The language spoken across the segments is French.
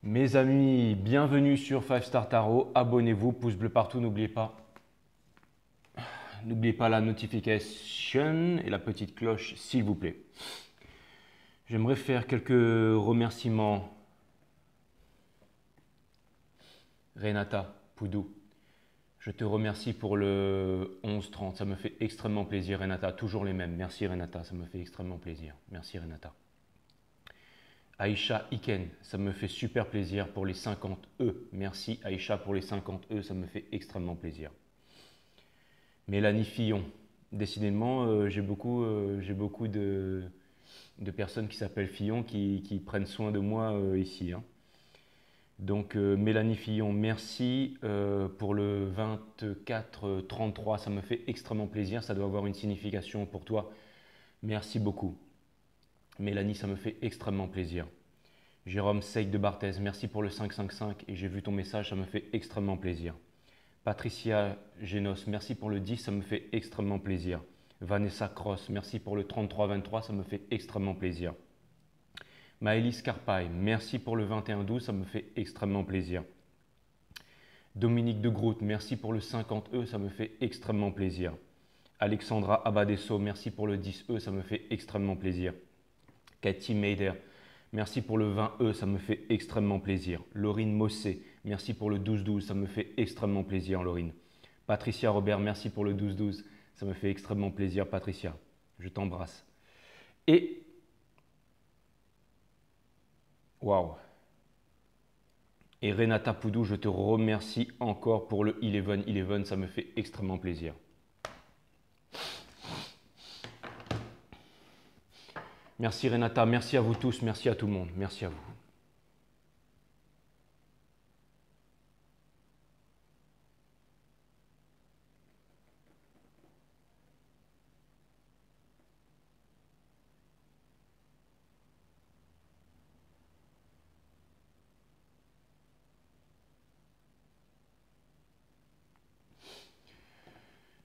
Mes amis, bienvenue sur 5 Star Tarot. Abonnez-vous, pouce bleu partout, n'oubliez pas. N'oubliez pas la notification et la petite cloche, s'il vous plaît. J'aimerais faire quelques remerciements. Renata Poudou, je te remercie pour le 11-30. Ça me fait extrêmement plaisir, Renata. Toujours les mêmes. Merci, Renata. Ça me fait extrêmement plaisir. Merci, Renata. Aïcha Iken, ça me fait super plaisir pour les 50 E. Merci, Aïcha, pour les 50 E. Ça me fait extrêmement plaisir. Mélanie Fillon, décidément, j'ai beaucoup de personnes qui s'appellent Fillon qui prennent soin de moi ici. Hein. Donc, Mélanie Fillon, merci pour le 24-33. Ça me fait extrêmement plaisir. Ça doit avoir une signification pour toi. Merci beaucoup. Mélanie, ça me fait extrêmement plaisir. Jérôme Seyd de Barthez, merci pour le 555 et j'ai vu ton message, ça me fait extrêmement plaisir. Patricia Genos, merci pour le 10, ça me fait extrêmement plaisir. Vanessa Cross, merci pour le 3323, ça me fait extrêmement plaisir. Maëlys Carpaille, merci pour le 2112, ça me fait extrêmement plaisir. Dominique de Groot, merci pour le 50E, ça me fait extrêmement plaisir. Alexandra Abadesso, merci pour le 10E, ça me fait extrêmement plaisir. Cathy Meider, merci pour le 20E, ça me fait extrêmement plaisir. Laurine Mossé, merci pour le 12-12, ça me fait extrêmement plaisir, Laurine. Patricia Robert, merci pour le 12-12, ça me fait extrêmement plaisir, Patricia. Je t'embrasse. Et, waouh. Et Renata Poudou, je te remercie encore pour le 11-11, ça me fait extrêmement plaisir. Merci Renata, merci à vous tous, merci à tout le monde, merci à vous.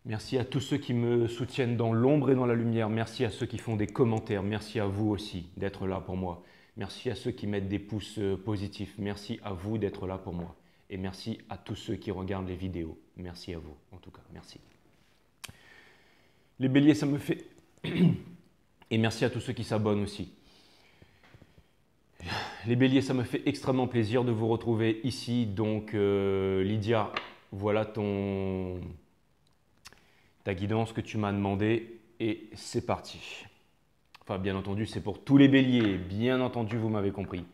Merci à tous ceux qui me soutiennent dans l'ombre et dans la lumière. Merci à ceux qui font des commentaires. Merci à vous aussi d'être là pour moi. Merci à ceux qui mettent des pouces positifs. Merci à vous d'être là pour moi. Et merci à tous ceux qui regardent les vidéos. Merci à vous, en tout cas. Merci. Les béliers, ça me fait... Et merci à tous ceux qui s'abonnent aussi. Les béliers, ça me fait extrêmement plaisir de vous retrouver ici. Donc, Lydia, voilà ta guidance que tu m'as demandé et c'est parti. Enfin, bien entendu, c'est pour tous les béliers. Bien entendu, vous m'avez compris.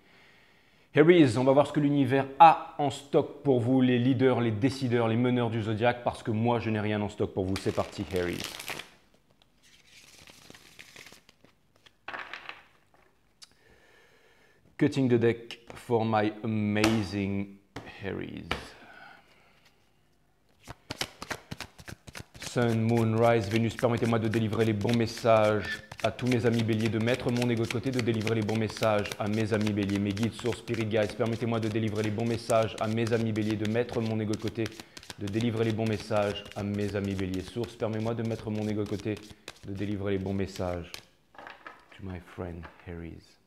Aries, on va voir ce que l'univers a en stock pour vous, les leaders, les décideurs, les meneurs du zodiaque, parce que moi, je n'ai rien en stock pour vous. C'est parti, Aries. Cutting the deck for my amazing Aries. Sun, Moon, Rise, Vénus, permettez-moi de délivrer les bons messages à tous mes amis béliers, de mettre mon ego de côté, de délivrer les bons messages à mes amis béliers, mes guides, sources, spirit guides, permettez-moi de délivrer les bons messages à mes amis béliers, de mettre mon ego de côté, de délivrer les bons messages à mes amis béliers, sources, permettez-moi de mettre mon ego de côté, de délivrer les bons messages to my friend Aries.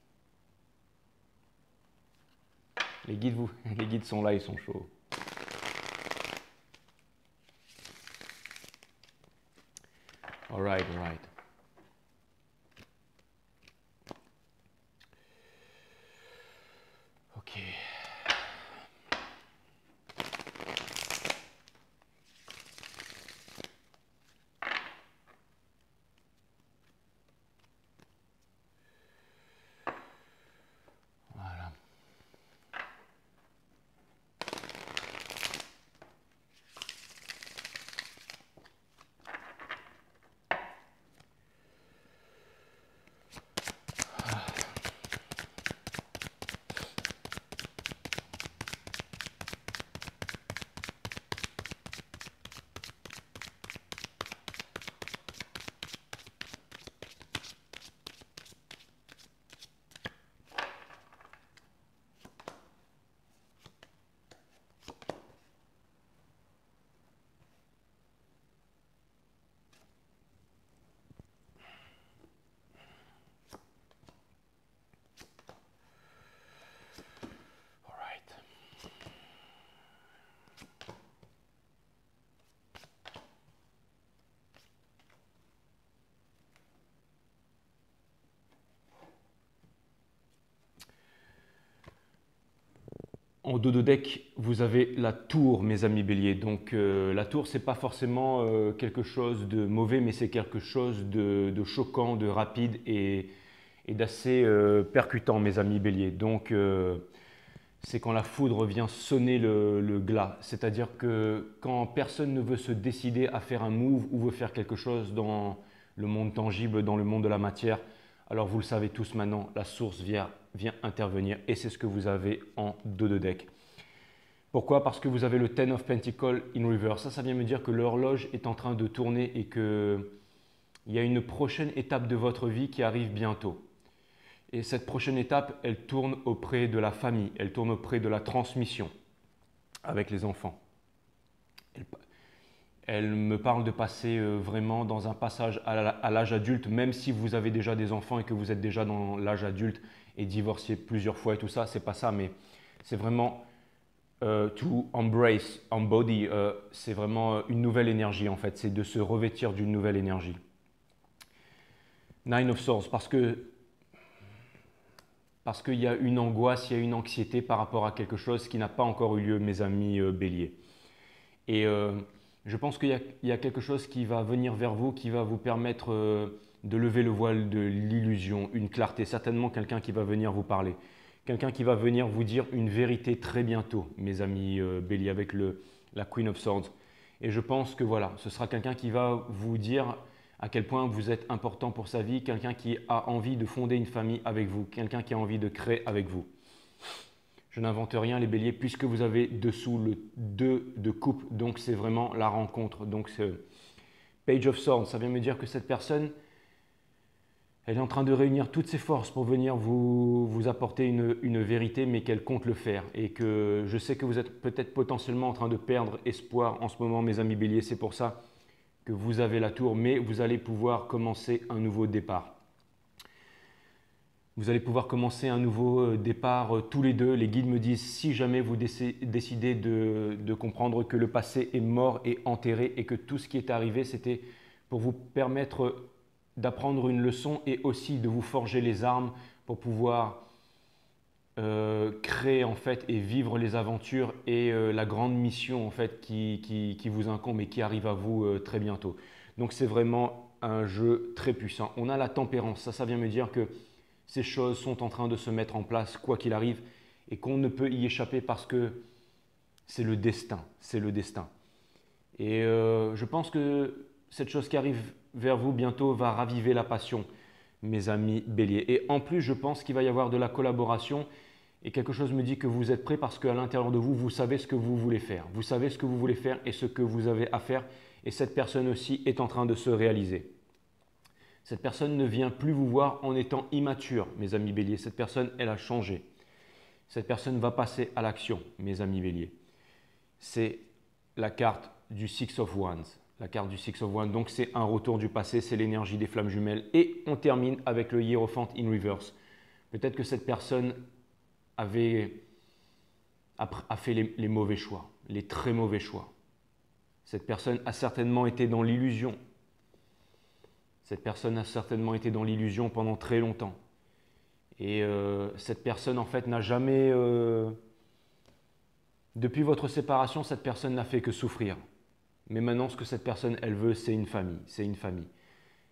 Les guides sont là, ils sont chauds. All right, all right. Ok. Voilà. En dos de deck, vous avez la tour, mes amis béliers. Donc la tour, c'est pas forcément quelque chose de mauvais, mais c'est quelque chose de choquant, de rapide et d'assez percutant, mes amis béliers. Donc c'est quand la foudre vient sonner le glas. C'est-à-dire que quand personne ne veut se décider à faire un move ou veut faire quelque chose dans le monde tangible, dans le monde de la matière, alors vous le savez tous maintenant, la source vient intervenir et c'est ce que vous avez en dos de deck. Pourquoi? Parce que vous avez le Ten of Pentacles in reverse. Ça vient me dire que l'horloge est en train de tourner et qu'il y a une prochaine étape de votre vie qui arrive bientôt. Et cette prochaine étape, elle tourne auprès de la famille, elle tourne auprès de la transmission avec les enfants. Elle me parle de passer vraiment dans un passage à l'âge adulte, même si vous avez déjà des enfants et que vous êtes déjà dans l'âge adulte et divorcié plusieurs fois et tout ça, c'est pas ça, mais c'est vraiment to embrace, embody, c'est vraiment une nouvelle énergie en fait, c'est de se revêtir d'une nouvelle énergie. Nine of Swords, parce qu'il y a une angoisse, il y a une anxiété par rapport à quelque chose qui n'a pas encore eu lieu, mes amis béliers. Et je pense qu'il y a quelque chose qui va venir vers vous, qui va vous permettre de lever le voile de l'illusion, une clarté, certainement quelqu'un qui va venir vous parler. Quelqu'un qui va venir vous dire une vérité très bientôt, mes amis béliers, avec la Queen of Swords. Et je pense que voilà, ce sera quelqu'un qui va vous dire à quel point vous êtes important pour sa vie, quelqu'un qui a envie de fonder une famille avec vous, quelqu'un qui a envie de créer avec vous. Je n'invente rien les béliers puisque vous avez dessous le 2 de coupe, donc c'est vraiment la rencontre. Donc Page of Swords, ça vient me dire que cette personne, elle est en train de réunir toutes ses forces pour venir vous apporter une vérité, mais qu'elle compte le faire. Et que je sais que vous êtes peut-être potentiellement en train de perdre espoir en ce moment, mes amis béliers. C'est pour ça que vous avez la tour, mais vous allez pouvoir commencer un nouveau départ. Vous allez pouvoir commencer un nouveau départ tous les deux. Les guides me disent, si jamais vous décidez de comprendre que le passé est mort et enterré et que tout ce qui est arrivé, c'était pour vous permettre d'apprendre une leçon et aussi de vous forger les armes pour pouvoir créer en fait et vivre les aventures et la grande mission en fait qui vous incombe et qui arrive à vous très bientôt. Donc c'est vraiment un jeu très puissant. On a la tempérance, ça vient me dire que ces choses sont en train de se mettre en place quoi qu'il arrive et qu'on ne peut y échapper parce que c'est le destin, c'est le destin. Et je pense que cette chose qui arrive vers vous bientôt va raviver la passion, mes amis béliers. Et en plus, je pense qu'il va y avoir de la collaboration et quelque chose me dit que vous êtes prêts parce qu'à l'intérieur de vous, vous savez ce que vous voulez faire. Vous savez ce que vous voulez faire et ce que vous avez à faire et cette personne aussi est en train de se réaliser. Cette personne ne vient plus vous voir en étant immature, mes amis béliers. Cette personne, elle a changé. Cette personne va passer à l'action, mes amis béliers. C'est la carte du Six of Wands. La carte du Six of Wands, donc c'est un retour du passé, c'est l'énergie des flammes jumelles. Et on termine avec le Hiérophante in reverse. Peut-être que cette personne a fait les mauvais choix, les très mauvais choix. Cette personne a certainement été dans l'illusion. Cette personne a certainement été dans l'illusion pendant très longtemps. Et cette personne, en fait, n'a jamais... depuis votre séparation, cette personne n'a fait que souffrir. Mais maintenant, ce que cette personne, elle veut, c'est une famille. C'est une famille.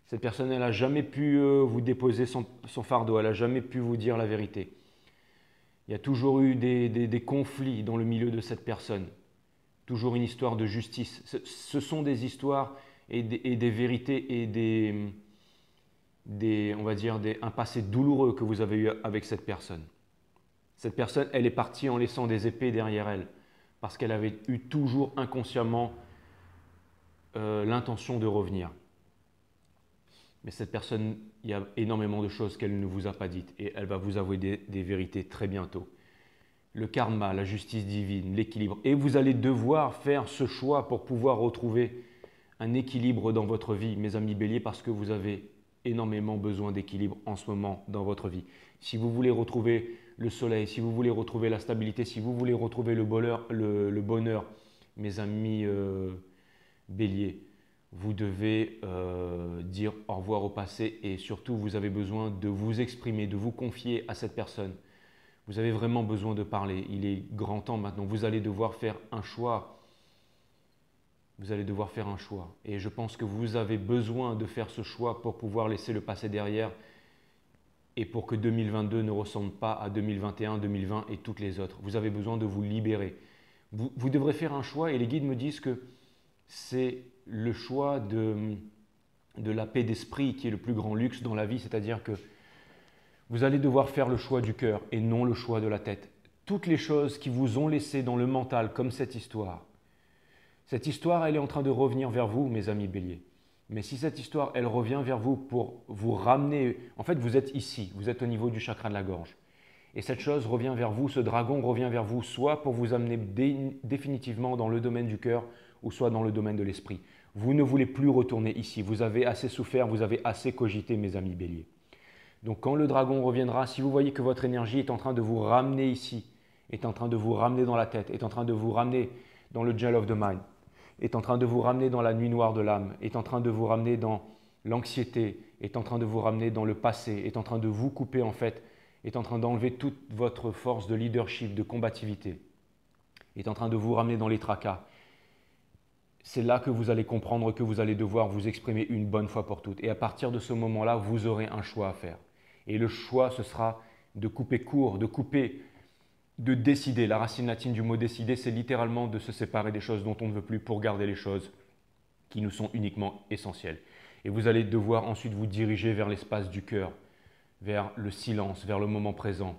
Cette personne, elle n'a jamais pu vous déposer son fardeau. Elle n'a jamais pu vous dire la vérité. Il y a toujours eu des conflits dans le milieu de cette personne. Toujours une histoire de justice. Ce sont des histoires et des vérités et on va dire, un passé douloureux que vous avez eu avec cette personne. Cette personne, elle est partie en laissant des épées derrière elle parce qu'elle avait eu toujours inconsciemment l'intention de revenir. Mais cette personne, il y a énormément de choses qu'elle ne vous a pas dites et elle va vous avouer des vérités très bientôt. Le karma, la justice divine, l'équilibre. Et vous allez devoir faire ce choix pour pouvoir retrouver un équilibre dans votre vie, mes amis béliers, parce que vous avez énormément besoin d'équilibre en ce moment dans votre vie. Si vous voulez retrouver le soleil, si vous voulez retrouver la stabilité, si vous voulez retrouver le bonheur, mes amis béliers, vous devez dire au revoir au passé et surtout vous avez besoin de vous exprimer, de vous confier à cette personne Vous avez vraiment besoin de parler. Il est grand temps maintenant. Vous allez devoir faire un choix. Vous allez devoir faire un choix. Et je pense que vous avez besoin de faire ce choix pour pouvoir laisser le passé derrière et pour que 2022 ne ressemble pas à 2021, 2020 et toutes les autres. Vous avez besoin de vous libérer. Vous devrez faire un choix et les guides me disent que c'est le choix de la paix d'esprit qui est le plus grand luxe dans la vie, c'est-à-dire que vous allez devoir faire le choix du cœur et non le choix de la tête. Toutes les choses qui vous ont laissé dans le mental, comme cette histoire, elle est en train de revenir vers vous, mes amis béliers. Mais si cette histoire, elle revient vers vous pour vous ramener, en fait, vous êtes ici, vous êtes au niveau du chakra de la gorge. Et cette chose revient vers vous, ce dragon revient vers vous, soit pour vous amener définitivement dans le domaine du cœur, ou soit dans le domaine de l'esprit. Vous ne voulez plus retourner ici, vous avez assez souffert, vous avez assez cogité, mes amis béliers. Donc quand le dragon reviendra, si vous voyez que votre énergie est en train de vous ramener ici, est en train de vous ramener dans la tête, est en train de vous ramener dans le gel of the mind, est en train de vous ramener dans la nuit noire de l'âme, est en train de vous ramener dans l'anxiété, est en train de vous ramener dans le passé, est en train de vous couper en fait, est en train d'enlever toute votre force de leadership, de combativité, est en train de vous ramener dans les tracas. C'est là que vous allez comprendre que vous allez devoir vous exprimer une bonne fois pour toutes. Et à partir de ce moment-là, vous aurez un choix à faire. Et le choix, ce sera de couper court, de décider. La racine latine du mot décider, c'est littéralement de se séparer des choses dont on ne veut plus pour garder les choses qui nous sont uniquement essentielles. Et vous allez devoir ensuite vous diriger vers l'espace du cœur, vers le silence, vers le moment présent,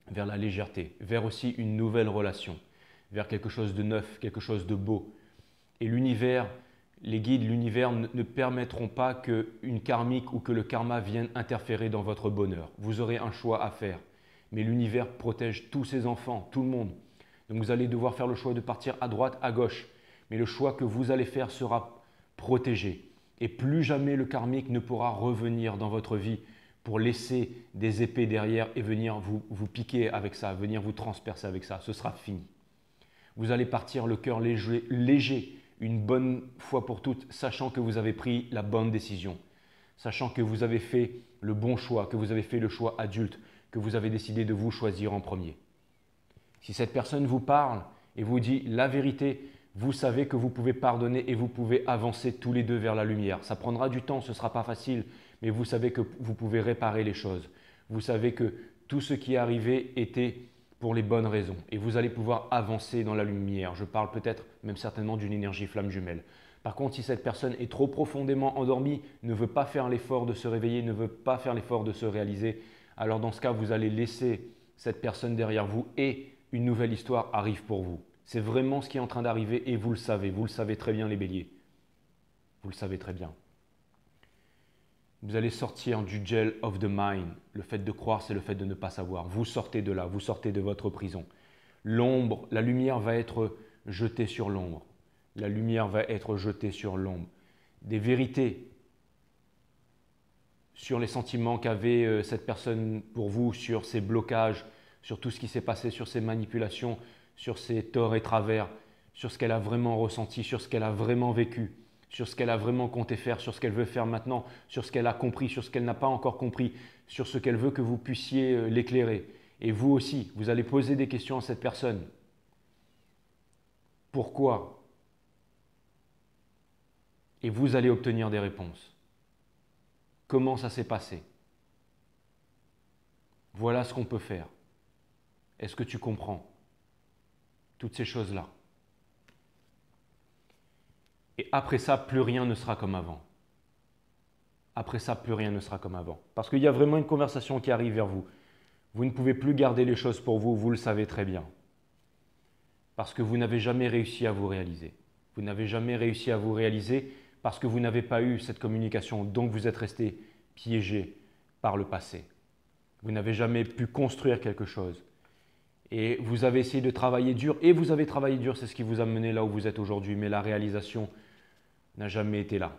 vers la légèreté, vers aussi une nouvelle relation, vers quelque chose de neuf, quelque chose de beau. Et l'univers, les guides, l'univers ne permettront pas qu'une karmique ou que le karma vienne interférer dans votre bonheur. Vous aurez un choix à faire. Mais l'univers protège tous ses enfants, tout le monde. Donc vous allez devoir faire le choix de partir à droite, à gauche. Mais le choix que vous allez faire sera protégé. Et plus jamais le karmique ne pourra revenir dans votre vie pour laisser des épées derrière et venir vous piquer avec ça, venir vous transpercer avec ça. Ce sera fini. Vous allez partir le cœur léger, une bonne fois pour toutes, sachant que vous avez pris la bonne décision, sachant que vous avez fait le bon choix, que vous avez fait le choix adulte, que vous avez décidé de vous choisir en premier. Si cette personne vous parle et vous dit la vérité, vous savez que vous pouvez pardonner et vous pouvez avancer tous les deux vers la lumière. Ça prendra du temps, ce ne sera pas facile, mais vous savez que vous pouvez réparer les choses. Vous savez que tout ce qui est arrivé était pour les bonnes raisons et vous allez pouvoir avancer dans la lumière. Je parle peut-être même certainement d'une énergie flamme jumelle. Par contre, si cette personne est trop profondément endormie, ne veut pas faire l'effort de se réveiller, ne veut pas faire l'effort de se réaliser, alors dans ce cas, vous allez laisser cette personne derrière vous et une nouvelle histoire arrive pour vous. C'est vraiment ce qui est en train d'arriver et vous le savez très bien les béliers. Vous le savez très bien. Vous allez sortir du gel of the mind. Le fait de croire, c'est le fait de ne pas savoir. Vous sortez de là, vous sortez de votre prison. L'ombre, la lumière va être jetée sur l'ombre. La lumière va être jetée sur l'ombre. Des vérités sur les sentiments qu'avait cette personne pour vous, sur ses blocages, sur tout ce qui s'est passé, sur ses manipulations, sur ses torts et travers, sur ce qu'elle a vraiment ressenti, sur ce qu'elle a vraiment vécu, sur ce qu'elle a vraiment compté faire, sur ce qu'elle veut faire maintenant, sur ce qu'elle a compris, sur ce qu'elle n'a pas encore compris, sur ce qu'elle veut que vous puissiez l'éclairer. Et vous aussi, vous allez poser des questions à cette personne. Pourquoi? Et vous allez obtenir des réponses. Comment ça s'est passé? Voilà ce qu'on peut faire. Est-ce que tu comprends? Toutes ces choses-là. Et après ça, plus rien ne sera comme avant. Après ça, plus rien ne sera comme avant. Parce qu'il y a vraiment une conversation qui arrive vers vous. Vous ne pouvez plus garder les choses pour vous, vous le savez très bien. Parce que vous n'avez jamais réussi à vous réaliser. Vous n'avez jamais réussi à vous réaliser parce que vous n'avez pas eu cette communication. Donc vous êtes resté piégé par le passé. Vous n'avez jamais pu construire quelque chose. Et vous avez essayé de travailler dur, et vous avez travaillé dur, c'est ce qui vous a mené là où vous êtes aujourd'hui, mais la réalisation n'a jamais été là.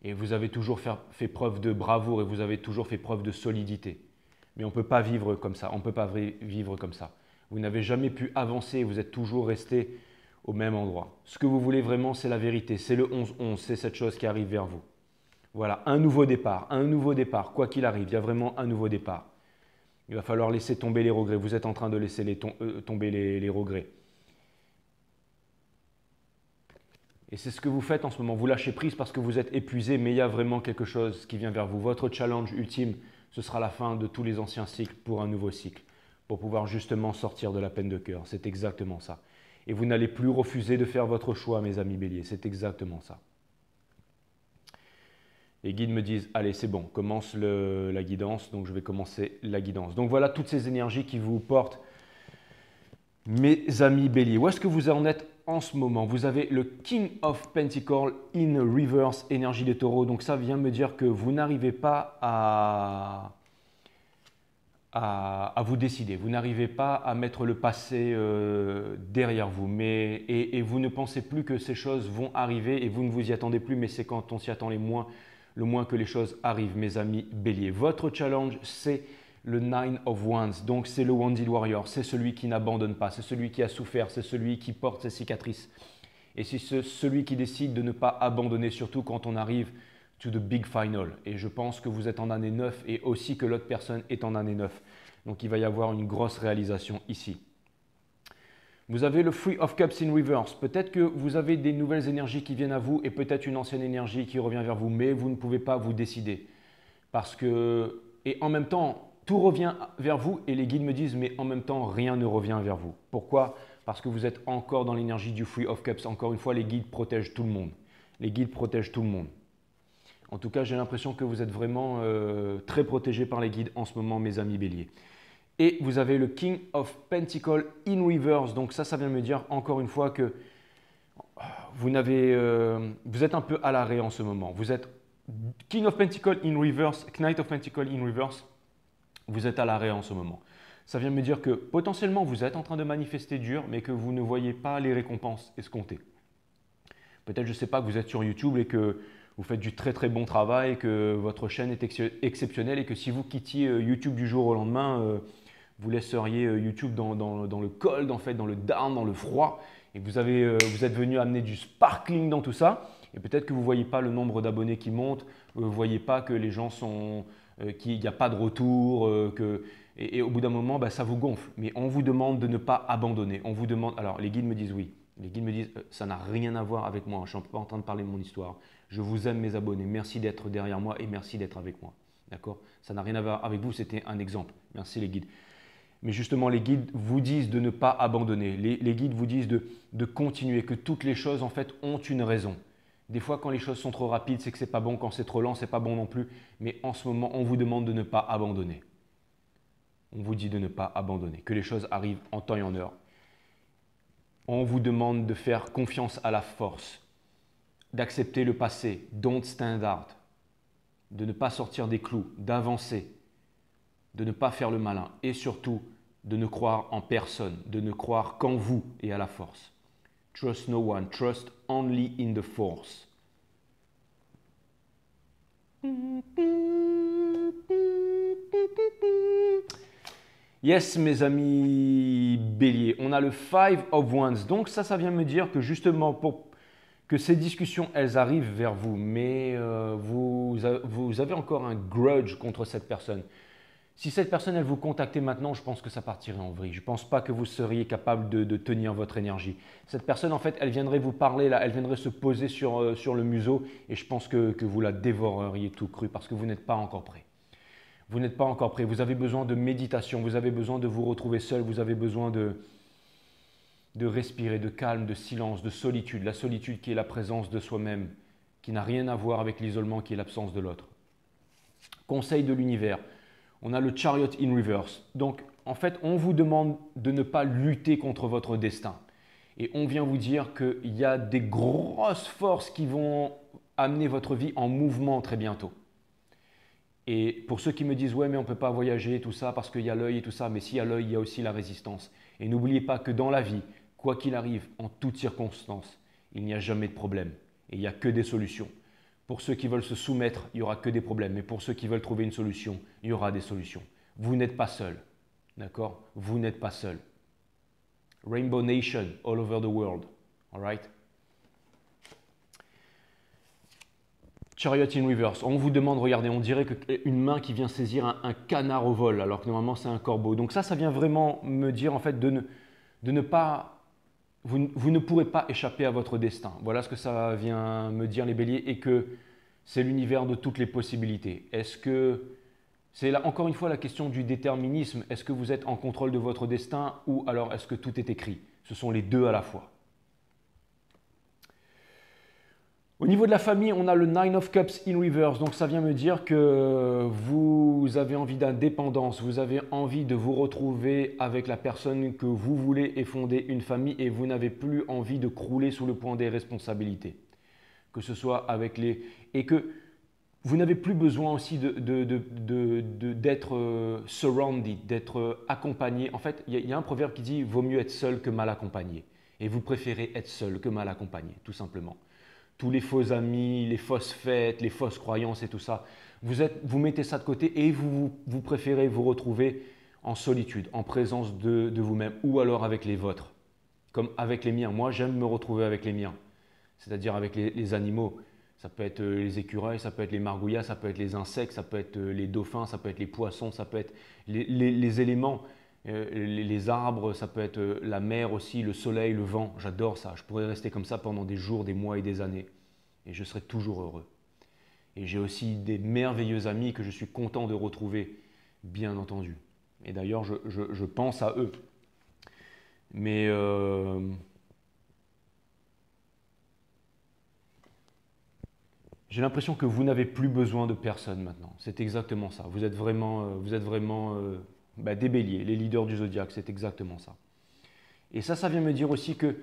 Et vous avez toujours fait preuve de bravoure et vous avez toujours fait preuve de solidité. Mais on ne peut pas vivre comme ça, on ne peut pas vivre comme ça. Vous n'avez jamais pu avancer, vous êtes toujours resté au même endroit. Ce que vous voulez vraiment, c'est la vérité, c'est le 11-11, c'est cette chose qui arrive vers vous. Voilà, un nouveau départ, quoi qu'il arrive, il y a vraiment un nouveau départ. Il va falloir laisser tomber les regrets. Vous êtes en train de laisser tomber les regrets. Et c'est ce que vous faites en ce moment. Vous lâchez prise parce que vous êtes épuisé, mais il y a vraiment quelque chose qui vient vers vous. Votre challenge ultime, ce sera la fin de tous les anciens cycles pour un nouveau cycle, pour pouvoir justement sortir de la peine de cœur. C'est exactement ça. Et vous n'allez plus refuser de faire votre choix, mes amis béliers. C'est exactement ça. Les guides me disent, allez, c'est bon, commence la guidance. Donc, je vais commencer la guidance. Donc, voilà toutes ces énergies qui vous portent, mes amis béliers. Où est-ce que vous en êtes en ce moment? Vous avez le King of Pentacles in reverse, énergie des taureaux. Donc, ça vient me dire que vous n'arrivez pas à vous décider. Vous n'arrivez pas à mettre le passé derrière vous. Et vous ne pensez plus que ces choses vont arriver et vous ne vous y attendez plus. Mais c'est quand on s'y attend le moins que les choses arrivent, mes amis béliers. Votre challenge, c'est le Nine of Wands. Donc, c'est le Wounded Warrior. C'est celui qui n'abandonne pas. C'est celui qui a souffert. C'est celui qui porte ses cicatrices. Et c'est celui qui décide de ne pas abandonner, surtout quand on arrive to the big final. Et je pense que vous êtes en année 9 et aussi que l'autre personne est en année 9. Donc, il va y avoir une grosse réalisation ici. Vous avez le Three of Cups in reverse. Peut-être que vous avez des nouvelles énergies qui viennent à vous et peut-être une ancienne énergie qui revient vers vous, mais vous ne pouvez pas vous décider. Parce que, et en même temps, tout revient vers vous et les guides me disent, mais en même temps, rien ne revient vers vous. Pourquoi? Parce que vous êtes encore dans l'énergie du Three of Cups. Encore une fois, les guides protègent tout le monde. Les guides protègent tout le monde. En tout cas, j'ai l'impression que vous êtes vraiment très protégé par les guides en ce moment, mes amis béliers. Et vous avez le King of Pentacles in reverse. Donc ça vient me dire encore une fois que vous êtes un peu à l'arrêt en ce moment. Vous êtes King of Pentacles in reverse, Knight of Pentacles in reverse. Vous êtes à l'arrêt en ce moment. Ça vient me dire que potentiellement vous êtes en train de manifester dur, mais que vous ne voyez pas les récompenses escomptées. Peut-être, je ne sais pas, que vous êtes sur YouTube et que vous faites du très très bon travail, que votre chaîne est exceptionnelle et que si vous quittiez YouTube du jour au lendemain, vous laisseriez YouTube dans le cold, en fait, dans le down, dans le froid, et que vous êtes venu amener du sparkling dans tout ça. Et peut-être que vous ne voyez pas le nombre d'abonnés qui monte, vous ne voyez pas que les gens sont, qu'il n'y a pas de retour, et au bout d'un moment, ça vous gonfle. Mais on vous demande de ne pas abandonner. On vous demande, alors les guides me disent oui. Les guides me disent, ça n'a rien à voir avec moi, je ne suis pas en train de parler de mon histoire. Je vous aime mes abonnés, merci d'être derrière moi et merci d'être avec moi. D'accord? Ça n'a rien à voir avec vous, c'était un exemple. Merci les guides. Mais justement, les guides vous disent de ne pas abandonner. Les guides vous disent de continuer, que toutes les choses en fait ont une raison. Des fois, quand les choses sont trop rapides, c'est que ce n'est pas bon. Quand c'est trop lent, ce n'est pas bon non plus. Mais en ce moment, on vous demande de ne pas abandonner. On vous dit de ne pas abandonner, que les choses arrivent en temps et en heure. On vous demande de faire confiance à la force, d'accepter le passé, don't stand out, de ne pas sortir des clous, d'avancer, de ne pas faire le malin et surtout de ne croire en personne, de ne croire qu'en vous et à la force. Trust no one, trust only in the force. Yes, mes amis béliers, on a le Five of Wands. Donc ça vient me dire que justement, pour que ces discussions, elles arrivent vers vous, mais vous avez encore un grudge contre cette personne. Si cette personne, elle vous contactait maintenant, je pense que ça partirait en vrille. Je ne pense pas que vous seriez capable de tenir votre énergie. Cette personne, en fait, elle viendrait vous parler, là, elle viendrait se poser sur le museau et je pense que vous la dévoreriez tout cru parce que vous n'êtes pas encore prêt. Vous n'êtes pas encore prêt. Vous avez besoin de méditation, vous avez besoin de vous retrouver seul, vous avez besoin de respirer, de calme, de silence, de solitude. La solitude qui est la présence de soi-même, qui n'a rien à voir avec l'isolement qui est l'absence de l'autre. Conseil de l'univers. On a le Chariot in reverse. Donc, en fait, on vous demande de ne pas lutter contre votre destin. Et on vient vous dire qu'il y a des grosses forces qui vont amener votre vie en mouvement très bientôt. Et pour ceux qui me disent « ouais, mais on ne peut pas voyager et tout ça parce qu'il y a l'œil et tout ça », mais s'il y a l'œil, il y a aussi la résistance. Et n'oubliez pas que dans la vie, quoi qu'il arrive, en toutes circonstances, il n'y a jamais de problème. Et il n'y a que des solutions. Pour ceux qui veulent se soumettre, il n'y aura que des problèmes. Mais pour ceux qui veulent trouver une solution, il y aura des solutions. Vous n'êtes pas seul. D'accord? Vous n'êtes pas seul. Rainbow Nation, all over the world. All right? Chariot in reverse. On vous demande, regardez, on dirait qu'une main qui vient saisir un canard au vol, alors que normalement c'est un corbeau. Donc ça vient vraiment me dire en fait de ne pas, vous ne pourrez pas échapper à votre destin. Voilà ce que ça vient me dire les béliers, et que c'est l'univers de toutes les possibilités. Est-ce que, c'est là encore une fois la question du déterminisme, est-ce que vous êtes en contrôle de votre destin ou alors est-ce que tout est écrit? Ce sont les deux à la fois. Au niveau de la famille, on a le Nine of Cups in reverse. Donc ça vient me dire que vous avez envie d'indépendance, vous avez envie de vous retrouver avec la personne que vous voulez et fonder une famille, et vous n'avez plus envie de crouler sous le poids des responsabilités. Que ce soit avec les... Et que vous n'avez plus besoin aussi d'être surrounded, d'être accompagné. En fait, il y a un proverbe qui dit « vaut mieux être seul que mal accompagné ». Et vous préférez être seul que mal accompagné, tout simplement. Tous les faux amis, les fausses fêtes, les fausses croyances et tout ça, vous mettez ça de côté et vous préférez vous retrouver en solitude, en présence de vous-même, ou alors avec les vôtres, comme avec les miens. Moi, j'aime me retrouver avec les miens, c'est-à-dire avec les animaux. Ça peut être les écureuils, ça peut être les margouillas, ça peut être les insectes, ça peut être les dauphins, ça peut être les poissons, ça peut être les éléments, les arbres, ça peut être la mer aussi, le soleil, le vent. J'adore ça. Je pourrais rester comme ça pendant des jours, des mois et des années. Et je serai toujours heureux. Et j'ai aussi des merveilleux amis que je suis content de retrouver, bien entendu. Et d'ailleurs, je pense à eux. Mais j'ai l'impression que vous n'avez plus besoin de personne maintenant. C'est exactement ça. Vous êtes vraiment des béliers, les leaders du zodiaque. C'est exactement ça. Et ça vient me dire aussi que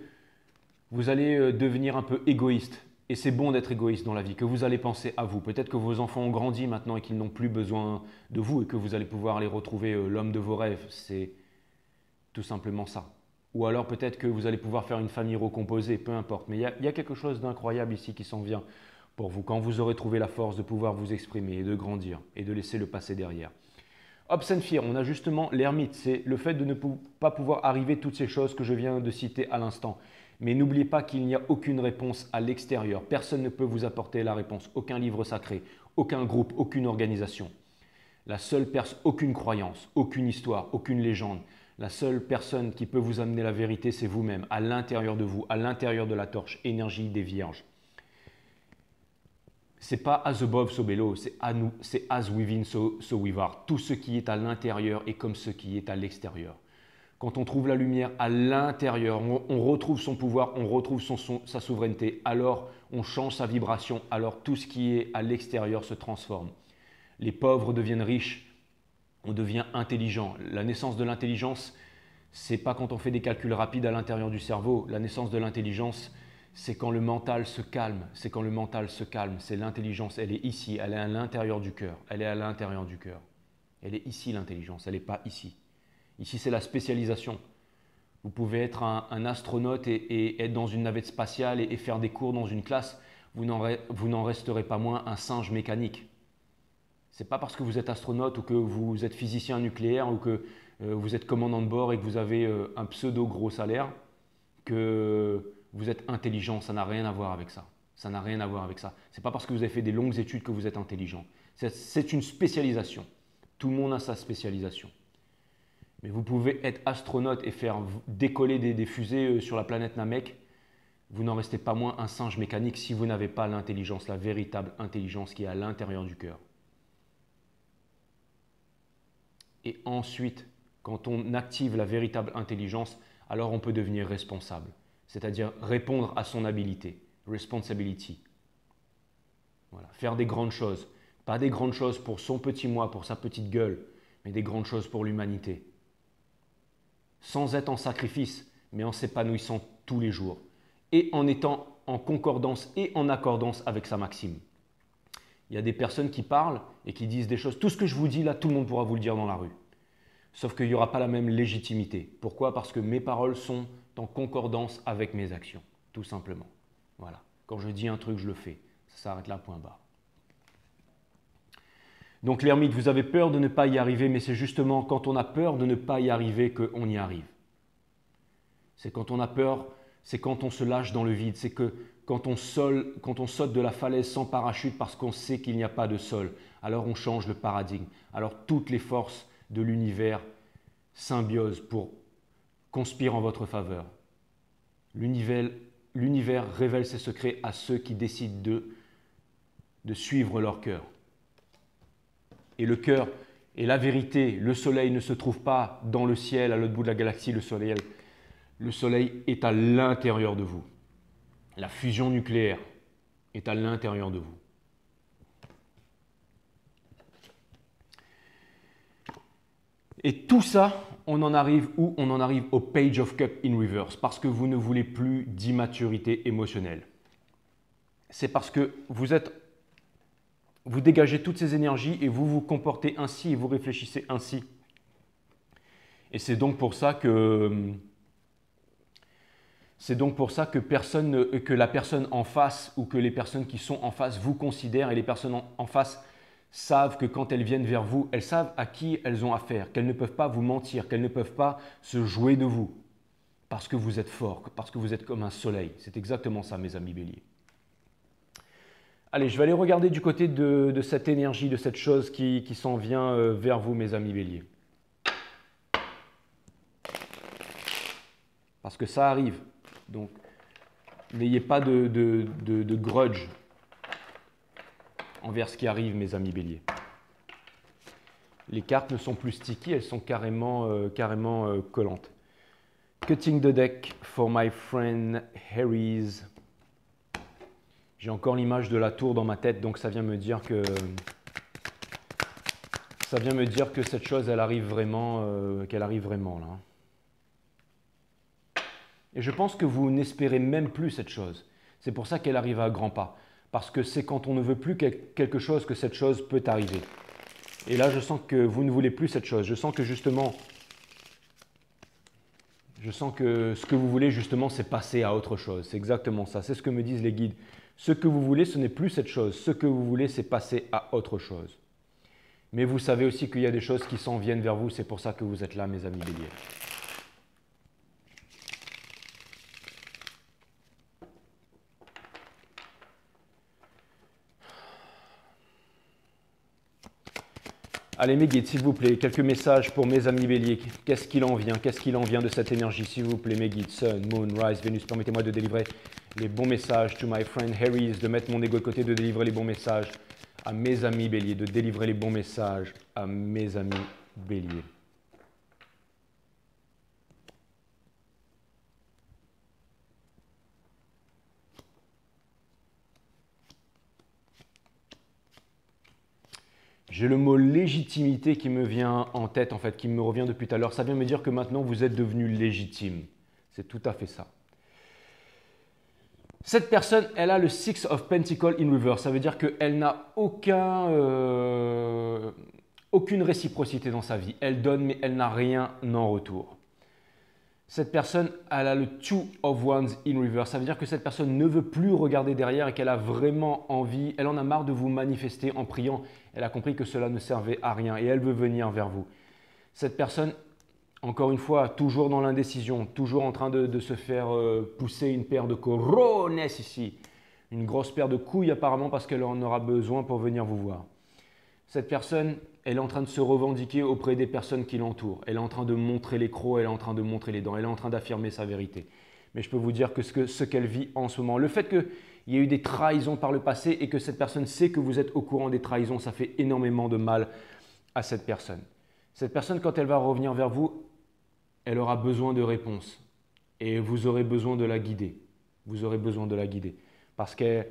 vous allez devenir un peu égoïste. Et c'est bon d'être égoïste dans la vie, que vous allez penser à vous. Peut-être que vos enfants ont grandi maintenant et qu'ils n'ont plus besoin de vous et que vous allez pouvoir aller retrouver l'homme de vos rêves. C'est tout simplement ça. Ou alors peut-être que vous allez pouvoir faire une famille recomposée, peu importe. Mais il y a quelque chose d'incroyable ici qui s'en vient pour vous, quand vous aurez trouvé la force de pouvoir vous exprimer et de grandir et de laisser le passé derrière. Hopes and Fear, on a justement l'ermite, c'est le fait de ne pas pouvoir arriver toutes ces choses que je viens de citer à l'instant. Mais n'oubliez pas qu'il n'y a aucune réponse à l'extérieur. Personne ne peut vous apporter la réponse. Aucun livre sacré, aucun groupe, aucune organisation. Aucune croyance, aucune histoire, aucune légende. La seule personne qui peut vous amener la vérité, c'est vous-même, à l'intérieur de vous, à l'intérieur de la torche, énergie des vierges. C'est pas as above, so below, c'est as within, so without. Tout ce qui est à l'intérieur est comme ce qui est à l'extérieur. Quand on trouve la lumière à l'intérieur, on retrouve son pouvoir, on retrouve sa souveraineté, alors on change sa vibration, alors tout ce qui est à l'extérieur se transforme. Les pauvres deviennent riches, on devient intelligent. La naissance de l'intelligence, c'est pas quand on fait des calculs rapides à l'intérieur du cerveau. La naissance de l'intelligence, c'est quand le mental se calme. C'est quand le mental se calme. C'est l'intelligence, elle est ici, elle est à l'intérieur du cœur. Elle est à l'intérieur du cœur. Elle est ici l'intelligence, elle n'est pas ici. Ici, c'est la spécialisation. Vous pouvez être un astronaute et être dans une navette spatiale et faire des cours dans une classe. Vous n'en resterez pas moins un singe mécanique. Ce n'est pas parce que vous êtes astronaute ou que vous êtes physicien nucléaire ou que vous êtes commandant de bord et que vous avez un pseudo gros salaire que vous êtes intelligent. Ça n'a rien à voir avec ça. Ça n'a rien à voir avec ça. Ce n'est pas parce que vous avez fait des longues études que vous êtes intelligent. C'est une spécialisation. Tout le monde a sa spécialisation. Mais vous pouvez être astronaute et faire décoller des fusées sur la planète Namek. Vous n'en restez pas moins un singe mécanique si vous n'avez pas l'intelligence, la véritable intelligence qui est à l'intérieur du cœur. Et ensuite, quand on active la véritable intelligence, alors on peut devenir responsable. C'est-à-dire répondre à son habilité. Responsibility. Voilà. Faire des grandes choses. Pas des grandes choses pour son petit moi, pour sa petite gueule, mais des grandes choses pour l'humanité. Sans être en sacrifice, mais en s'épanouissant tous les jours. Et en étant en concordance et en accordance avec sa maxime. Il y a des personnes qui parlent et qui disent des choses. Tout ce que je vous dis là, tout le monde pourra vous le dire dans la rue. Sauf qu'il n'y aura pas la même légitimité. Pourquoi? Parce que mes paroles sont en concordance avec mes actions, tout simplement. Voilà. Quand je dis un truc, je le fais. Ça s'arrête là, point barre. Donc l'ermite, vous avez peur de ne pas y arriver, mais c'est justement quand on a peur de ne pas y arriver qu'on y arrive. C'est quand on a peur, c'est quand on se lâche dans le vide. C'est que quand on saute de la falaise sans parachute parce qu'on sait qu'il n'y a pas de sol. Alors on change le paradigme. Alors toutes les forces de l'univers symbiosent pour conspirer en votre faveur. L'univers révèle ses secrets à ceux qui décident de suivre leur cœur. Et le cœur et la vérité, le soleil ne se trouve pas dans le ciel, à l'autre bout de la galaxie, le soleil est à l'intérieur de vous. La fusion nucléaire est à l'intérieur de vous. Et tout ça, on en arrive où? On en arrive au Page of Cups in reverse, parce que vous ne voulez plus d'immaturité émotionnelle. C'est parce que vous dégagez toutes ces énergies et vous vous comportez ainsi et vous réfléchissez ainsi. Et c'est donc pour ça que que la personne en face ou que les personnes qui sont en face vous considèrent et les personnes en face savent que quand elles viennent vers vous, elles savent à qui elles ont affaire, qu'elles ne peuvent pas vous mentir, qu'elles ne peuvent pas se jouer de vous parce que vous êtes fort, parce que vous êtes comme un soleil. C'est exactement ça, mes amis béliers. Allez, je vais aller regarder du côté de cette énergie, de cette chose qui s'en vient vers vous, mes amis béliers. Parce que ça arrive. Donc, n'ayez pas de grudge envers ce qui arrive, mes amis béliers. Les cartes ne sont plus sticky, elles sont carrément collantes. Cutting the deck for my friend Harry's. J'ai encore l'image de la tour dans ma tête, donc ça vient me dire que cette chose, elle arrive vraiment, qu'elle arrive vraiment là. Et je pense que vous n'espérez même plus cette chose. C'est pour ça qu'elle arrive à grands pas. Parce que c'est quand on ne veut plus quelque chose que cette chose peut arriver. Et là, je sens que vous ne voulez plus cette chose. Je sens que justement, ce que vous voulez justement, c'est passer à autre chose. C'est exactement ça. C'est ce que me disent les guides. Ce que vous voulez, ce n'est plus cette chose. Ce que vous voulez, c'est passer à autre chose. Mais vous savez aussi qu'il y a des choses qui s'en viennent vers vous. C'est pour ça que vous êtes là, mes amis béliers. Allez mes guides, s'il vous plaît, quelques messages pour mes amis béliers. Qu'est-ce qu'il en vient? Qu'est-ce qu'il en vient de cette énergie? S'il vous plaît mes guides, Sun, Moon, Rise, Vénus, permettez-moi de délivrer les bons messages to my friend Harry's, de mettre mon ego de côté, de délivrer les bons messages à mes amis béliers, de délivrer les bons messages à mes amis béliers. J'ai le mot légitimité qui me vient en tête, en fait, qui me revient depuis tout à l'heure. Ça vient me dire que maintenant, vous êtes devenu légitime. C'est tout à fait ça. Cette personne, elle a le Six of Pentacles in reverse. Ça veut dire qu'elle n'a aucune réciprocité dans sa vie. Elle donne, mais elle n'a rien en retour. Cette personne, elle a le Two of Wands in reverse. Ça veut dire que cette personne ne veut plus regarder derrière et qu'elle a vraiment envie. Elle en a marre de vous manifester en priant. Elle a compris que cela ne servait à rien et elle veut venir vers vous. Cette personne, encore une fois, toujours dans l'indécision, toujours en train de se faire pousser une paire de corones ici. Une grosse paire de couilles apparemment parce qu'elle en aura besoin pour venir vous voir. Cette personne, elle est en train de se revendiquer auprès des personnes qui l'entourent. Elle est en train de montrer les crocs, elle est en train de montrer les dents, elle est en train d'affirmer sa vérité. Mais je peux vous dire que ce qu'elle vit en ce moment, le fait qu'il y ait eu des trahisons par le passé et que cette personne sait que vous êtes au courant des trahisons, ça fait énormément de mal à cette personne. Cette personne, quand elle va revenir vers vous, elle aura besoin de réponses et vous aurez besoin de la guider. Vous aurez besoin de la guider parce qu'elle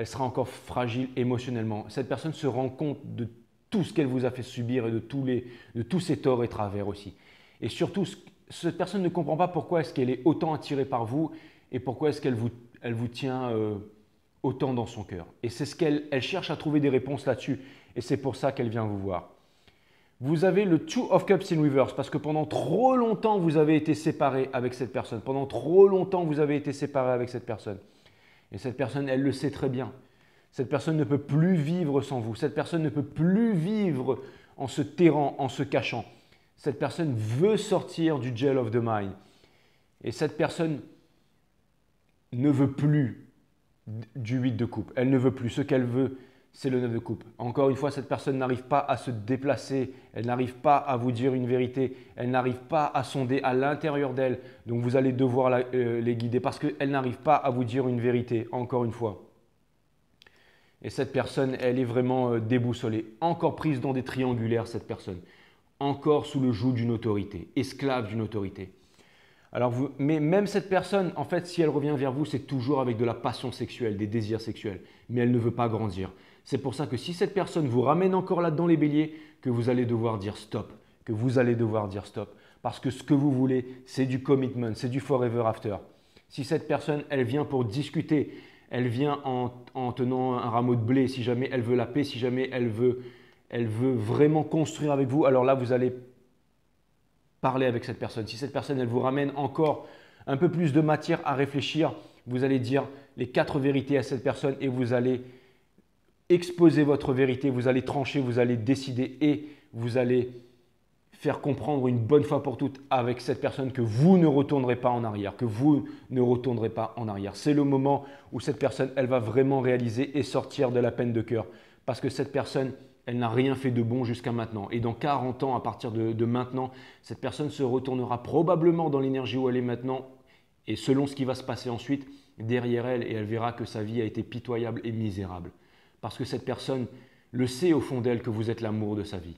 sera encore fragile émotionnellement. Cette personne se rend compte de tout ce qu'elle vous a fait subir et de tous ses torts et travers aussi. Et surtout, cette personne ne comprend pas pourquoi est-ce qu'elle est autant attirée par vous et pourquoi est-ce qu'elle vous tient autant dans son cœur. Et c'est ce qu'elle cherche à trouver des réponses là-dessus et c'est pour ça qu'elle vient vous voir. Vous avez le Two of Cups in reverse parce que pendant trop longtemps, vous avez été séparé avec cette personne. Pendant trop longtemps, vous avez été séparé avec cette personne. Et cette personne, elle le sait très bien. Cette personne ne peut plus vivre sans vous. Cette personne ne peut plus vivre en se tairant, en se cachant. Cette personne veut sortir du jail of the mind. Et cette personne ne veut plus du 8 de coupe. Elle ne veut plus. Ce qu'elle veut, c'est le 9 de coupe. Encore une fois, cette personne n'arrive pas à se déplacer, elle n'arrive pas à vous dire une vérité, elle n'arrive pas à sonder à l'intérieur d'elle. Donc vous allez devoir les guider parce qu'elle n'arrive pas à vous dire une vérité, encore une fois. Et cette personne, elle est vraiment déboussolée, encore prise dans des triangulaires, cette personne. Encore sous le joug d'une autorité, esclave d'une autorité. Alors mais même cette personne, en fait, si elle revient vers vous, c'est toujours avec de la passion sexuelle, des désirs sexuels, mais elle ne veut pas grandir. C'est pour ça que si cette personne vous ramène encore là-dedans les béliers, que vous allez devoir dire stop, que vous allez devoir dire stop. Parce que ce que vous voulez, c'est du commitment, c'est du forever after. Si cette personne, elle vient pour discuter, elle vient en tenant un rameau de blé, si jamais elle veut la paix, si jamais elle veut vraiment construire avec vous, alors là, vous allez parler avec cette personne. Si cette personne, elle vous ramène encore un peu plus de matière à réfléchir, vous allez dire les 4 vérités à cette personne et vous allez exposer votre vérité, vous allez trancher, vous allez décider et vous allez faire comprendre une bonne fois pour toutes avec cette personne que vous ne retournerez pas en arrière, que vous ne retournerez pas en arrière. C'est le moment où cette personne, elle va vraiment réaliser et sortir de la peine de cœur parce que cette personne, elle n'a rien fait de bon jusqu'à maintenant. Et dans 40 ans, à partir de maintenant, cette personne se retournera probablement dans l'énergie où elle est maintenant. Et selon ce qui va se passer ensuite, derrière elle, et elle verra que sa vie a été pitoyable et misérable. Parce que cette personne le sait au fond d'elle que vous êtes l'amour de sa vie.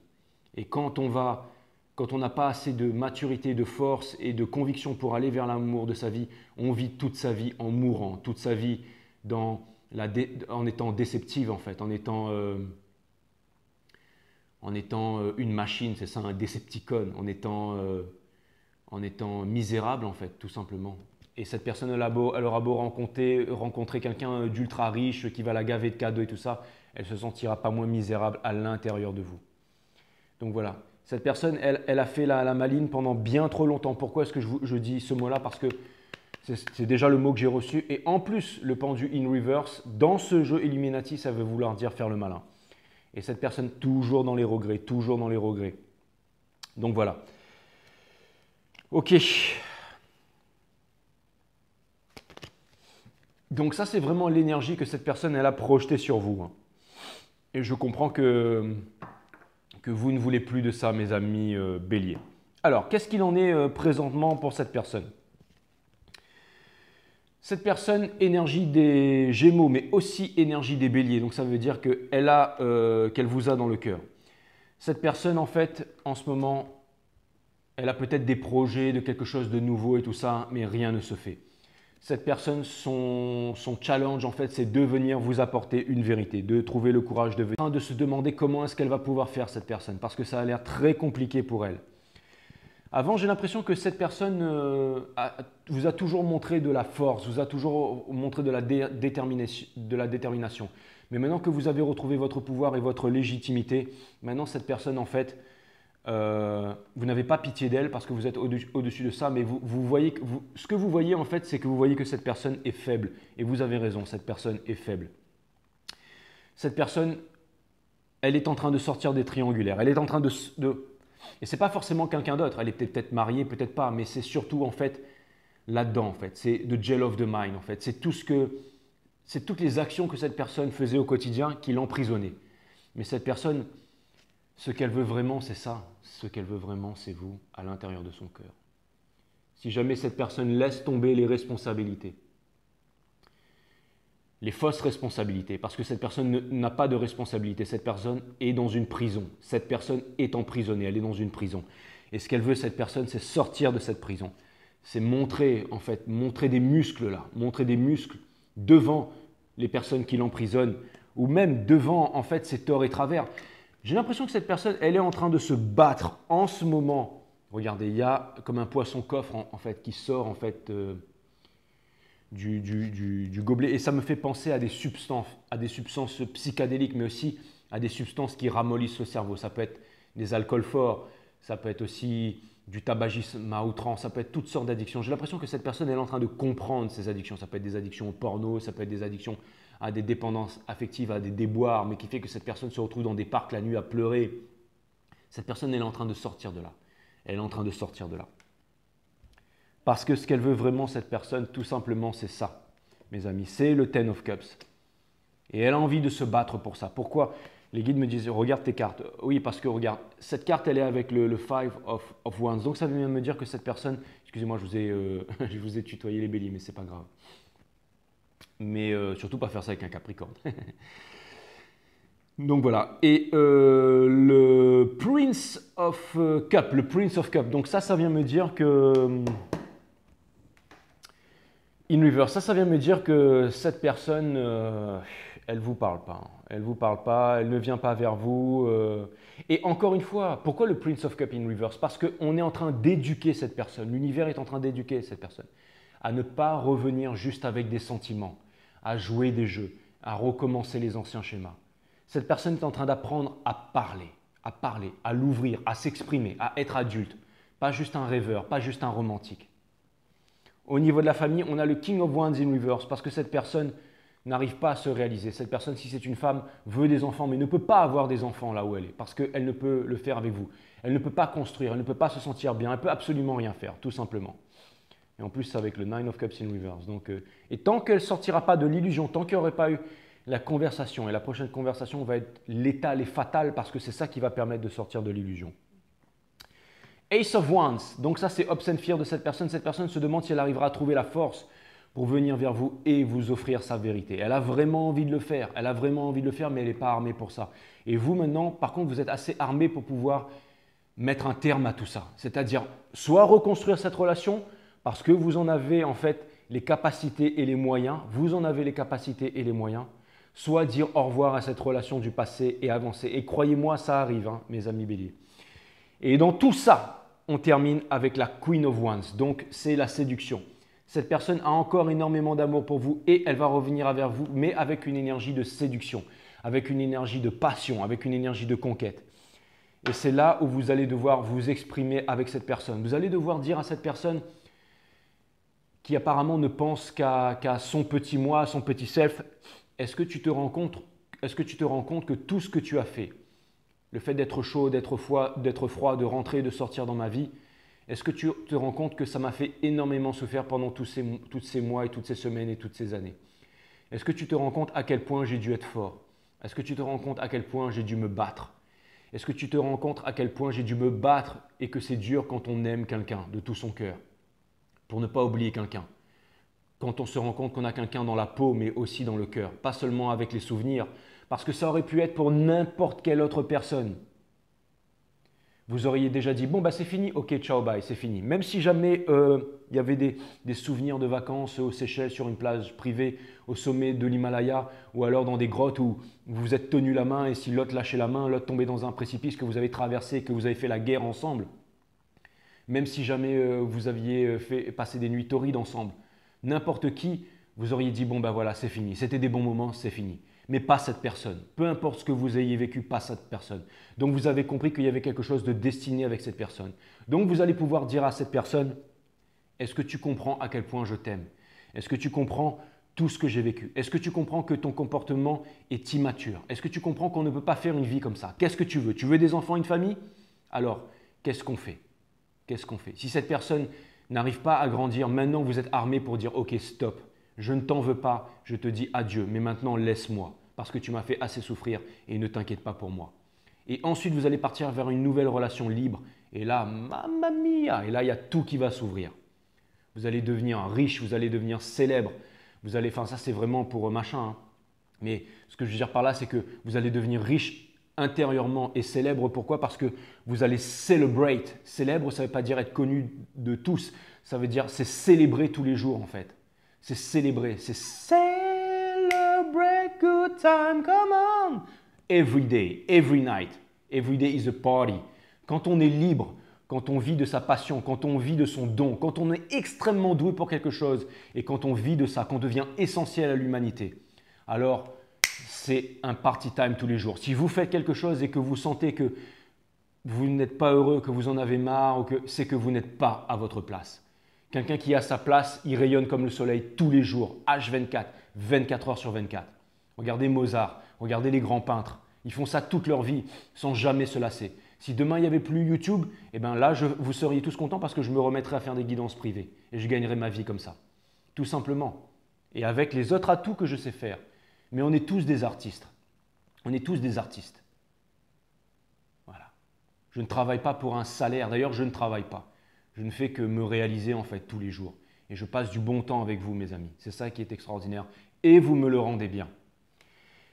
Et quand on n'a pas assez de maturité, de force et de conviction pour aller vers l'amour de sa vie, on vit toute sa vie en mourant, toute sa vie en étant déceptive en fait, en étant une machine, c'est ça, un Decepticon, en étant misérable en fait, tout simplement. Et cette personne, elle aura beau rencontrer quelqu'un d'ultra riche qui va la gaver de cadeaux et tout ça, elle ne se sentira pas moins misérable à l'intérieur de vous. Donc voilà, cette personne, elle a fait la maline pendant bien trop longtemps. Pourquoi est-ce que je dis ce mot-là? Parce que c'est déjà le mot que j'ai reçu. Et en plus, le pendu in reverse, dans ce jeu Illuminati, ça veut vouloir dire faire le malin. Et cette personne, toujours dans les regrets, toujours dans les regrets. Donc voilà. Ok. Donc ça, c'est vraiment l'énergie que cette personne, elle a projetée sur vous. Et je comprends que vous ne voulez plus de ça, mes amis béliers. Alors, qu'est-ce qu'il en est présentement pour cette personne? Cette personne, énergie des Gémeaux, mais aussi énergie des Béliers. Donc ça veut dire qu'elle vous a dans le cœur. Cette personne, en fait, en ce moment, elle a peut-être des projets de quelque chose de nouveau et tout ça, mais rien ne se fait. Cette personne, son challenge, en fait, c'est de venir vous apporter une vérité, de trouver le courage de venir, de se demander comment est-ce qu'elle va pouvoir faire cette personne, parce que ça a l'air très compliqué pour elle. Avant, j'ai l'impression que cette personne vous a toujours montré de la force, vous a toujours montré de la détermination. Mais maintenant que vous avez retrouvé votre pouvoir et votre légitimité, maintenant cette personne, en fait, vous n'avez pas pitié d'elle parce que vous êtes au-dessus de ça, mais ce que vous voyez, en fait, c'est que vous voyez que cette personne est faible. Et vous avez raison, cette personne est faible. Cette personne, elle est en train de sortir des triangulaires. Elle est en train et ce n'est pas forcément quelqu'un d'autre, elle est peut-être mariée, peut-être pas, mais c'est surtout en fait là-dedans en fait, c'est the jail of the mind en fait, c'est toutes les actions que cette personne faisait au quotidien qui l'emprisonnaient. Mais cette personne, ce qu'elle veut vraiment, c'est ça, ce qu'elle veut vraiment, c'est vous à l'intérieur de son cœur. Si jamais cette personne laisse tomber les responsabilités, les fausses responsabilités, parce que cette personne n'a pas de responsabilité. Cette personne est dans une prison. Cette personne est emprisonnée, elle est dans une prison. Et ce qu'elle veut, cette personne, c'est sortir de cette prison. C'est montrer des muscles là, montrer des muscles devant les personnes qui l'emprisonnent, ou même devant, en fait, ses torts et travers. J'ai l'impression que cette personne, elle est en train de se battre en ce moment. Regardez, il y a comme un poisson-coffre, en fait, qui sort, en fait, du gobelet. Et ça me fait penser à des substances psychédéliques, mais aussi à des substances qui ramollissent le cerveau. Ça peut être des alcools forts, ça peut être aussi du tabagisme à outrance, ça peut être toutes sortes d'addictions. J'ai l'impression que cette personne elle est en train de comprendre ces addictions. Ça peut être des addictions au porno, ça peut être des addictions à des dépendances affectives, à des déboires, mais qui fait que cette personne se retrouve dans des parcs la nuit à pleurer. Cette personne elle est en train de sortir de là. Elle est en train de sortir de là. Parce que ce qu'elle veut vraiment, cette personne, tout simplement, c'est ça. mes amis. C'est le Ten of Cups. Et elle a envie de se battre pour ça. Pourquoi? Les guides me disent, regarde tes cartes. Oui, parce que regarde, cette carte, elle est avec le Five of Wands. Donc ça vient me dire que cette personne, excusez-moi, je vous ai tutoyé les béliers, mais c'est pas grave. Mais surtout pas faire ça avec un Capricorne. Donc voilà. Et le Prince of Cup, le Prince of Cup. Donc ça vient me dire que in reverse, ça vient me dire que cette personne, elle vous parle pas. Elle vous parle pas, elle ne vient pas vers vous. Et encore une fois, pourquoi le Prince of Cup in reverse? Parce qu'on est en train d'éduquer cette personne. L'univers est en train d'éduquer cette personne à ne pas revenir juste avec des sentiments, à jouer des jeux, à recommencer les anciens schémas. Cette personne est en train d'apprendre à parler, à l'ouvrir, à s'exprimer, à être adulte. Pas juste un rêveur, pas juste un romantique. Au niveau de la famille, on a le King of Wands in reverse parce que cette personne n'arrive pas à se réaliser. Cette personne, si c'est une femme, veut des enfants mais ne peut pas avoir des enfants là où elle est parce qu'elle ne peut le faire avec vous. Elle ne peut pas construire, elle ne peut pas se sentir bien, elle ne peut absolument rien faire, tout simplement. Et en plus, c'est avec le Nine of Cups in reverse. Donc, et tant qu'elle ne sortira pas de l'illusion, tant qu'il n'y aurait pas eu la conversation, et la prochaine conversation va être létale et fatale parce que c'est ça qui va permettre de sortir de l'illusion. Ace of Wands, donc ça c'est Hopes and Fear de cette personne. Cette personne se demande si elle arrivera à trouver la force pour venir vers vous et vous offrir sa vérité. Elle a vraiment envie de le faire, mais elle n'est pas armée pour ça. Et vous maintenant, par contre, vous êtes assez armé pour pouvoir mettre un terme à tout ça. C'est-à-dire soit reconstruire cette relation parce que vous en avez en fait les capacités et les moyens, soit dire au revoir à cette relation du passé et avancer. Et croyez-moi, ça arrive, hein, mes amis béliers. Et dans tout ça, on termine avec la Queen of Wands. Donc, c'est la séduction. Cette personne a encore énormément d'amour pour vous et elle va revenir vers vous, mais avec une énergie de séduction, avec une énergie de passion, avec une énergie de conquête. Et c'est là où vous allez devoir vous exprimer avec cette personne. Vous allez devoir dire à cette personne qui apparemment ne pense qu'à son petit moi, à son petit self, est-ce que tu te rends compte que tout ce que tu as fait, le fait d'être chaud, d'être froid, de rentrer, de sortir dans ma vie, est-ce que tu te rends compte que ça m'a fait énormément souffrir pendant tous ces mois et toutes ces semaines et toutes ces années? Est-ce que tu te rends compte à quel point j'ai dû être fort? Est-ce que tu te rends compte à quel point j'ai dû me battre? Est-ce que tu te rends compte à quel point j'ai dû me battre et que c'est dur quand on aime quelqu'un de tout son cœur? Pour ne pas oublier quelqu'un. Quand on se rend compte qu'on a quelqu'un dans la peau, mais aussi dans le cœur. Pas seulement avec les souvenirs, parce que ça aurait pu être pour n'importe quelle autre personne. Vous auriez déjà dit, bon, bah c'est fini, ok, ciao, bye, c'est fini. Même si jamais il y avait des souvenirs de vacances aux Seychelles, sur une plage privée, au sommet de l'Himalaya, ou alors dans des grottes où vous vous êtes tenu la main et si l'autre lâchait la main, l'autre tombait dans un précipice que vous avez traversé, que vous avez fait la guerre ensemble. Même si jamais vous aviez fait passer des nuits torrides ensemble. N'importe qui, vous auriez dit, bon ben voilà, c'est fini. C'était des bons moments, c'est fini. Mais pas cette personne. Peu importe ce que vous ayez vécu, pas cette personne. Donc vous avez compris qu'il y avait quelque chose de destiné avec cette personne. Donc vous allez pouvoir dire à cette personne, est-ce que tu comprends à quel point je t'aime? Est-ce que tu comprends tout ce que j'ai vécu? Est-ce que tu comprends que ton comportement est immature? Est-ce que tu comprends qu'on ne peut pas faire une vie comme ça? Qu'est-ce que tu veux? Tu veux des enfants, une famille? Alors, qu'est-ce qu'on fait? Qu'est-ce qu'on fait? Si cette personne n'arrive pas à grandir, maintenant vous êtes armé pour dire « Ok, stop, je ne t'en veux pas, je te dis adieu, mais maintenant laisse-moi parce que tu m'as fait assez souffrir et ne t'inquiète pas pour moi. » Et ensuite, vous allez partir vers une nouvelle relation libre et là, mamma mia, et là, il y a tout qui va s'ouvrir. Vous allez devenir riche, vous allez devenir célèbre, vous allez, enfin ça c'est vraiment pour machin, hein. Mais ce que je veux dire par là, c'est que vous allez devenir riche intérieurement et célèbre. Pourquoi? Parce que vous allez celebrate. Célèbre, ça ne veut pas dire être connu de tous. Ça veut dire c'est célébrer tous les jours en fait. C'est célébrer. C'est celebrate good time, come on. Every day, every night. Every day is a party. Quand on est libre, quand on vit de sa passion, quand on vit de son don, quand on est extrêmement doué pour quelque chose et quand on vit de ça, qu'on devient essentiel à l'humanité, alors c'est un party time tous les jours. Si vous faites quelque chose et que vous sentez que vous n'êtes pas heureux, que vous en avez marre, c'est que vous n'êtes pas à votre place. Quelqu'un qui est à sa place, il rayonne comme le soleil tous les jours, H24, 24 heures sur 24. Regardez Mozart, regardez les grands peintres. Ils font ça toute leur vie sans jamais se lasser. Si demain il n'y avait plus YouTube, eh ben là, vous seriez tous contents parce que je me remettrais à faire des guidances privées et je gagnerais ma vie comme ça. Tout simplement. et avec les autres atouts que je sais faire. Mais on est tous des artistes. On est tous des artistes. Voilà. Je ne travaille pas pour un salaire. D'ailleurs, je ne travaille pas. Je ne fais que me réaliser en fait tous les jours. Et je passe du bon temps avec vous, mes amis. C'est ça qui est extraordinaire. Et vous me le rendez bien.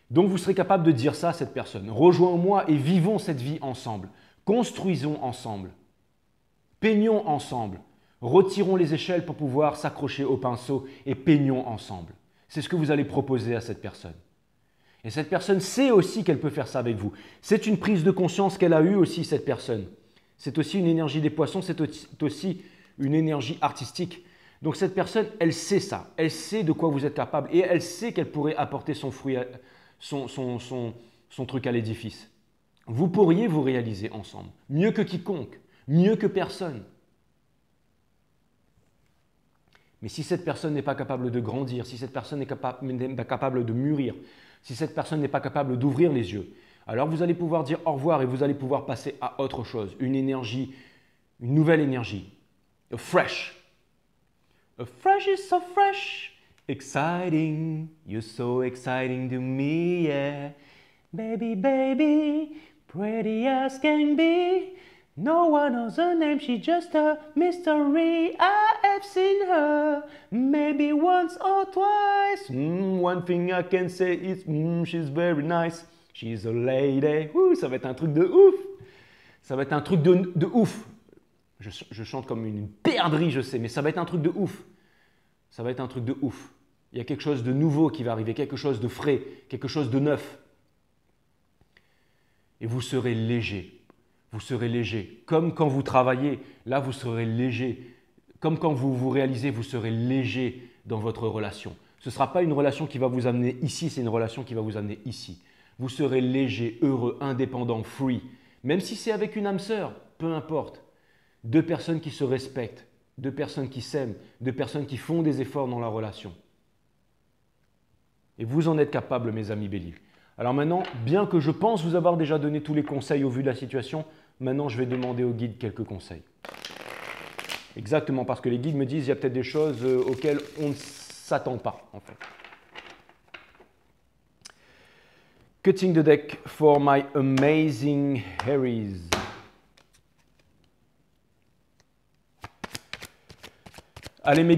Donc, vous serez capable de dire ça à cette personne. Rejoins-moi et vivons cette vie ensemble. Construisons ensemble. Peignons ensemble. Retirons les échelles pour pouvoir s'accrocher au pinceau et peignons ensemble. C'est ce que vous allez proposer à cette personne. Et cette personne sait aussi qu'elle peut faire ça avec vous. C'est une prise de conscience qu'elle a eue aussi, cette personne. C'est aussi une énergie des poissons, c'est aussi une énergie artistique. Donc cette personne, elle sait ça. Elle sait de quoi vous êtes capable et elle sait qu'elle pourrait apporter son fruit, son truc à l'édifice. Vous pourriez vous réaliser ensemble, mieux que quiconque, mieux que personne. Mais si cette personne n'est pas capable de grandir, si cette personne n'est pas capable de mûrir, si cette personne n'est pas capable d'ouvrir les yeux, alors vous allez pouvoir dire au revoir et vous allez pouvoir passer à autre chose, une énergie, une nouvelle énergie, a fresh. A fresh is so fresh, exciting, you're so exciting to me, yeah. Baby, baby, pretty as can be. No one knows her name, she's just a mystery. I have seen her, maybe once or twice. One thing I can say is, she's very nice. She's a lady. Ça va être un truc de ouf. Ça va être un truc de ouf. Je chante comme une perdrix, je sais, mais ça va être un truc de ouf. Ça va être un truc de ouf. Il y a quelque chose de nouveau qui va arriver, quelque chose de frais, quelque chose de neuf. Et vous serez léger. Vous serez léger. Comme quand vous travaillez, là vous serez léger. Comme quand vous vous réalisez, vous serez léger dans votre relation. Ce ne sera pas une relation qui va vous amener ici, c'est une relation qui va vous amener ici. Vous serez léger, heureux, indépendant, free. Même si c'est avec une âme sœur, peu importe. Deux personnes qui se respectent, deux personnes qui s'aiment, deux personnes qui font des efforts dans la relation. Et vous en êtes capables, mes amis béliers. Alors maintenant, bien que je pense vous avoir déjà donné tous les conseils au vu de la situation, maintenant je vais demander au guide quelques conseils. Exactement, parce que les guides me disent qu'il y a peut-être des choses auxquelles on ne s'attend pas, en fait. Cutting the deck for my amazing Aries. Allez mes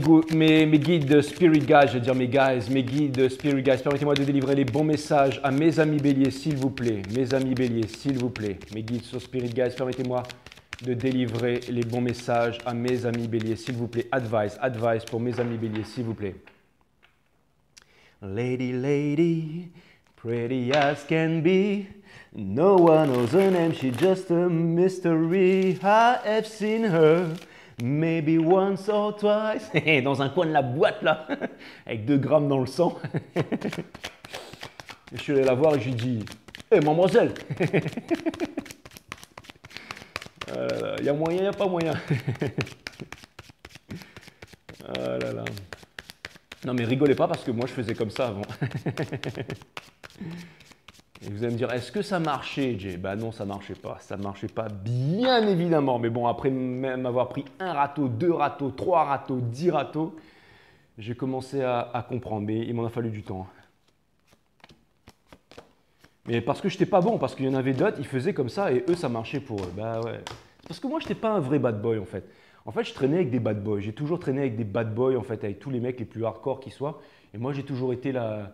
guides Spirit Guides, je vais dire mes guides Spirit Guides, permettez-moi de délivrer les bons messages à mes amis béliers, s'il vous plaît. Mes amis béliers, s'il vous plaît. Mes guides Spirit Guides, permettez-moi de délivrer les bons messages à mes amis béliers, s'il vous plaît. Advice pour mes amis béliers, s'il vous plaît. Lady, pretty as can be. No one knows her name, she's just a mystery. I have seen her. Maybe once or twice. Dans un coin de la boîte là, avec 2 grammes dans le sang. Je suis allé la voir et je lui dis « Hé mademoiselle, il y a moyen, il n'y a pas moyen. » Ah là là. Non mais rigolez pas parce que moi je faisais comme ça avant. Et vous allez me dire, est-ce que ça marchait, Jay? Ben non, ça marchait pas. Ça marchait pas, bien évidemment. Mais bon, après même avoir pris 1 râteau, 2 râteaux, 3 râteaux, 10 râteaux, j'ai commencé à comprendre. Mais il m'en a fallu du temps. Mais parce que je n'étais pas bon, parce qu'il y en avait d'autres, ils faisaient comme ça et eux, ça marchait pour eux. Bah ouais. Parce que moi, je n'étais pas un vrai bad boy en fait. En fait, je traînais avec des bad boys. J'ai toujours traîné avec des bad boys en fait, avec tous les mecs les plus hardcore qui soient. Et moi, j'ai toujours été la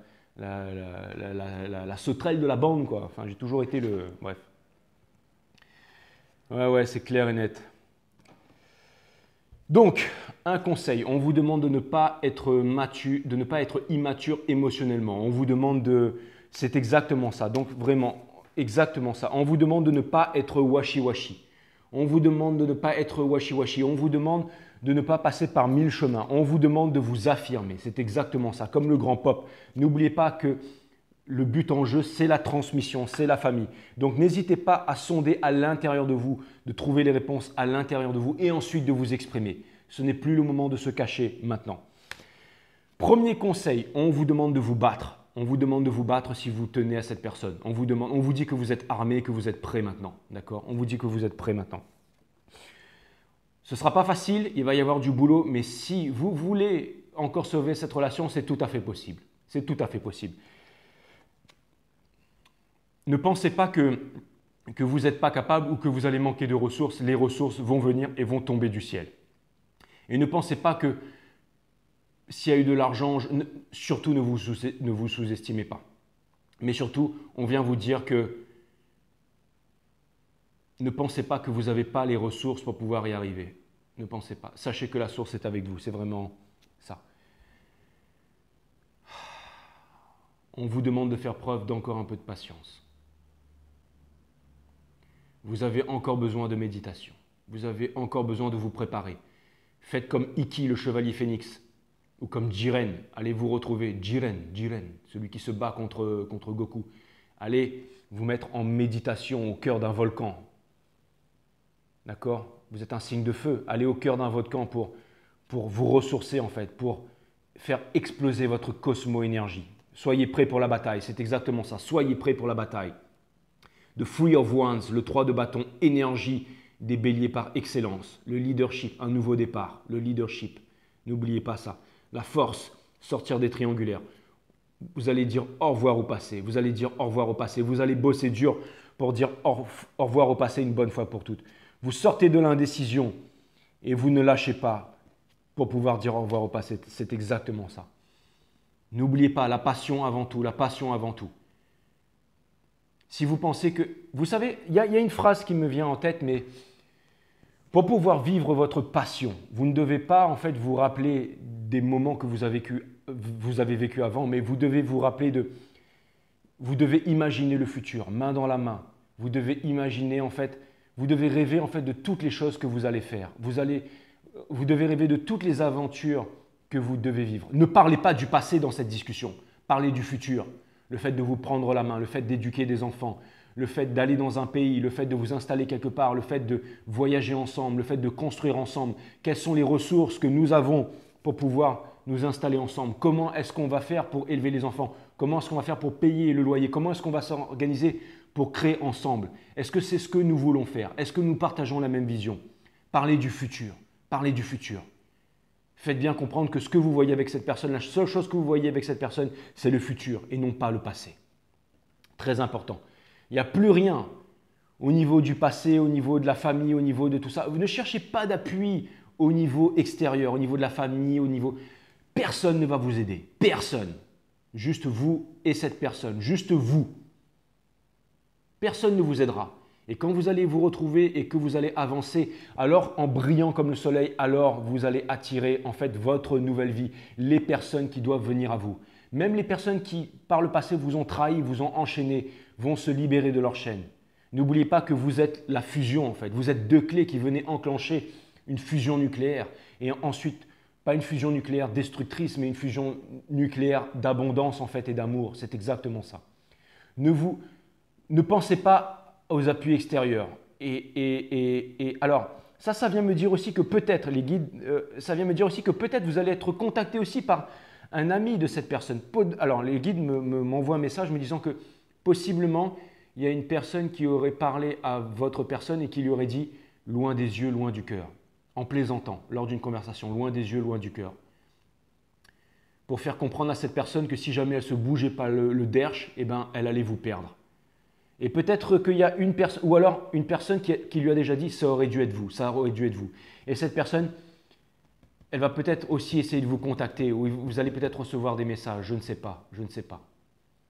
sauterelle de la bande, quoi. Enfin, j'ai toujours été le... Bref. Ouais, c'est clair et net. Donc, un conseil. On vous demande de ne pas être immature émotionnellement. On vous demande de... C'est exactement ça. Donc, vraiment, exactement ça. On vous demande de ne pas être washi-washi. On vous demande de ne pas être washi-washi. On vous demande de ne pas passer par 1000 chemins. On vous demande de vous affirmer. C'est exactement ça, comme le grand pop. N'oubliez pas que le but en jeu, c'est la transmission, c'est la famille. Donc, n'hésitez pas à sonder à l'intérieur de vous, de trouver les réponses à l'intérieur de vous et ensuite de vous exprimer. Ce n'est plus le moment de se cacher maintenant. Premier conseil, on vous demande de vous battre. On vous demande de vous battre si vous tenez à cette personne. On vous dit que vous êtes armé, que vous êtes prêt maintenant. D'accord? On vous dit que vous êtes prêt maintenant. Ce ne sera pas facile, il va y avoir du boulot, mais si vous voulez encore sauver cette relation, c'est tout à fait possible. C'est tout à fait possible. Ne pensez pas que vous n'êtes pas capable ou que vous allez manquer de ressources. Les ressources vont venir et vont tomber du ciel. Et ne pensez pas que s'il y a eu de l'argent, surtout ne vous sous-estimez pas. Mais surtout, on vient vous dire que ne pensez pas que vous n'avez pas les ressources pour pouvoir y arriver. Ne pensez pas. Sachez que la source est avec vous. C'est vraiment ça. On vous demande de faire preuve d'encore un peu de patience. Vous avez encore besoin de méditation. Vous avez encore besoin de vous préparer. Faites comme Ikki, le chevalier phénix, ou comme Jiren. Allez vous retrouver, Jiren, celui qui se bat contre Goku. Allez vous mettre en méditation au cœur d'un volcan. D'accord? Vous êtes un signe de feu. Allez au cœur d'un volcan pour vous ressourcer en fait, pour faire exploser votre cosmo-énergie. Soyez prêts pour la bataille, c'est exactement ça. Soyez prêts pour la bataille. The Three of Wands, le 3 de bâton, énergie des béliers par excellence. Le leadership, un nouveau départ. Le leadership, n'oubliez pas ça. La force, sortir des triangulaires. Vous allez dire au revoir au passé. Vous allez dire au revoir au passé. Vous allez bosser dur pour dire au revoir au passé une bonne fois pour toutes. Vous sortez de l'indécision et vous ne lâchez pas pour pouvoir dire au revoir au passé. C'est exactement ça. N'oubliez pas la passion avant tout, la passion avant tout. Si vous pensez que… Vous savez, il y a une phrase qui me vient en tête, mais pour pouvoir vivre votre passion, vous ne devez pas en fait vous rappeler des moments que vous avez vécu avant, mais vous devez vous rappeler de… Vous devez imaginer le futur, main dans la main. Vous devez imaginer en fait… Vous devez rêver en fait de toutes les choses que vous allez faire. Vous devez rêver de toutes les aventures que vous devez vivre. Ne parlez pas du passé dans cette discussion. Parlez du futur. Le fait de vous prendre la main, le fait d'éduquer des enfants, le fait d'aller dans un pays, le fait de vous installer quelque part, le fait de voyager ensemble, le fait de construire ensemble. Quelles sont les ressources que nous avons pour pouvoir nous installer ensemble? Comment est-ce qu'on va faire pour élever les enfants? Comment est-ce qu'on va faire pour payer le loyer? Comment est-ce qu'on va s'organiser pour créer ensemble? Est-ce que c'est ce que nous voulons faire? Est-ce que nous partageons la même vision? Parlez du futur. Parlez du futur. Faites bien comprendre que ce que vous voyez avec cette personne, la seule chose que vous voyez avec cette personne, c'est le futur et non pas le passé. Très important. Il n'y a plus rien au niveau du passé, au niveau de la famille, au niveau de tout ça. Vous ne cherchez pas d'appui au niveau extérieur, au niveau de la famille, au niveau… Personne ne va vous aider. Personne. Juste vous et cette personne. Juste vous. Personne ne vous aidera. Et quand vous allez vous retrouver et que vous allez avancer, alors en brillant comme le soleil, alors vous allez attirer en fait votre nouvelle vie, les personnes qui doivent venir à vous. Même les personnes qui, par le passé, vous ont trahi, vous ont enchaîné, vont se libérer de leur chaîne. N'oubliez pas que vous êtes la fusion en fait. Vous êtes deux clés qui venaient enclencher une fusion nucléaire. Et ensuite, pas une fusion nucléaire destructrice, mais une fusion nucléaire d'abondance en fait et d'amour. C'est exactement ça. Ne pensez pas aux appuis extérieurs. Et alors, ça vient me dire aussi que peut-être, les guides, ça vient me dire aussi que peut-être vous allez être contacté aussi par un ami de cette personne. Alors, les guides m'envoient un message me disant que possiblement, il y a une personne qui aurait parlé à votre personne et qui lui aurait dit « loin des yeux, loin du cœur », en plaisantant, lors d'une conversation, loin des yeux, loin du cœur. Pour faire comprendre à cette personne que si jamais elle ne se bougeait pas le derche, eh ben, elle allait vous perdre. Et peut-être qu'il y a une personne, ou alors une personne qui lui a déjà dit « ça aurait dû être vous, ça aurait dû être vous ». Et cette personne, elle va peut-être aussi essayer de vous contacter, ou vous allez peut-être recevoir des messages, je ne sais pas, je ne sais pas.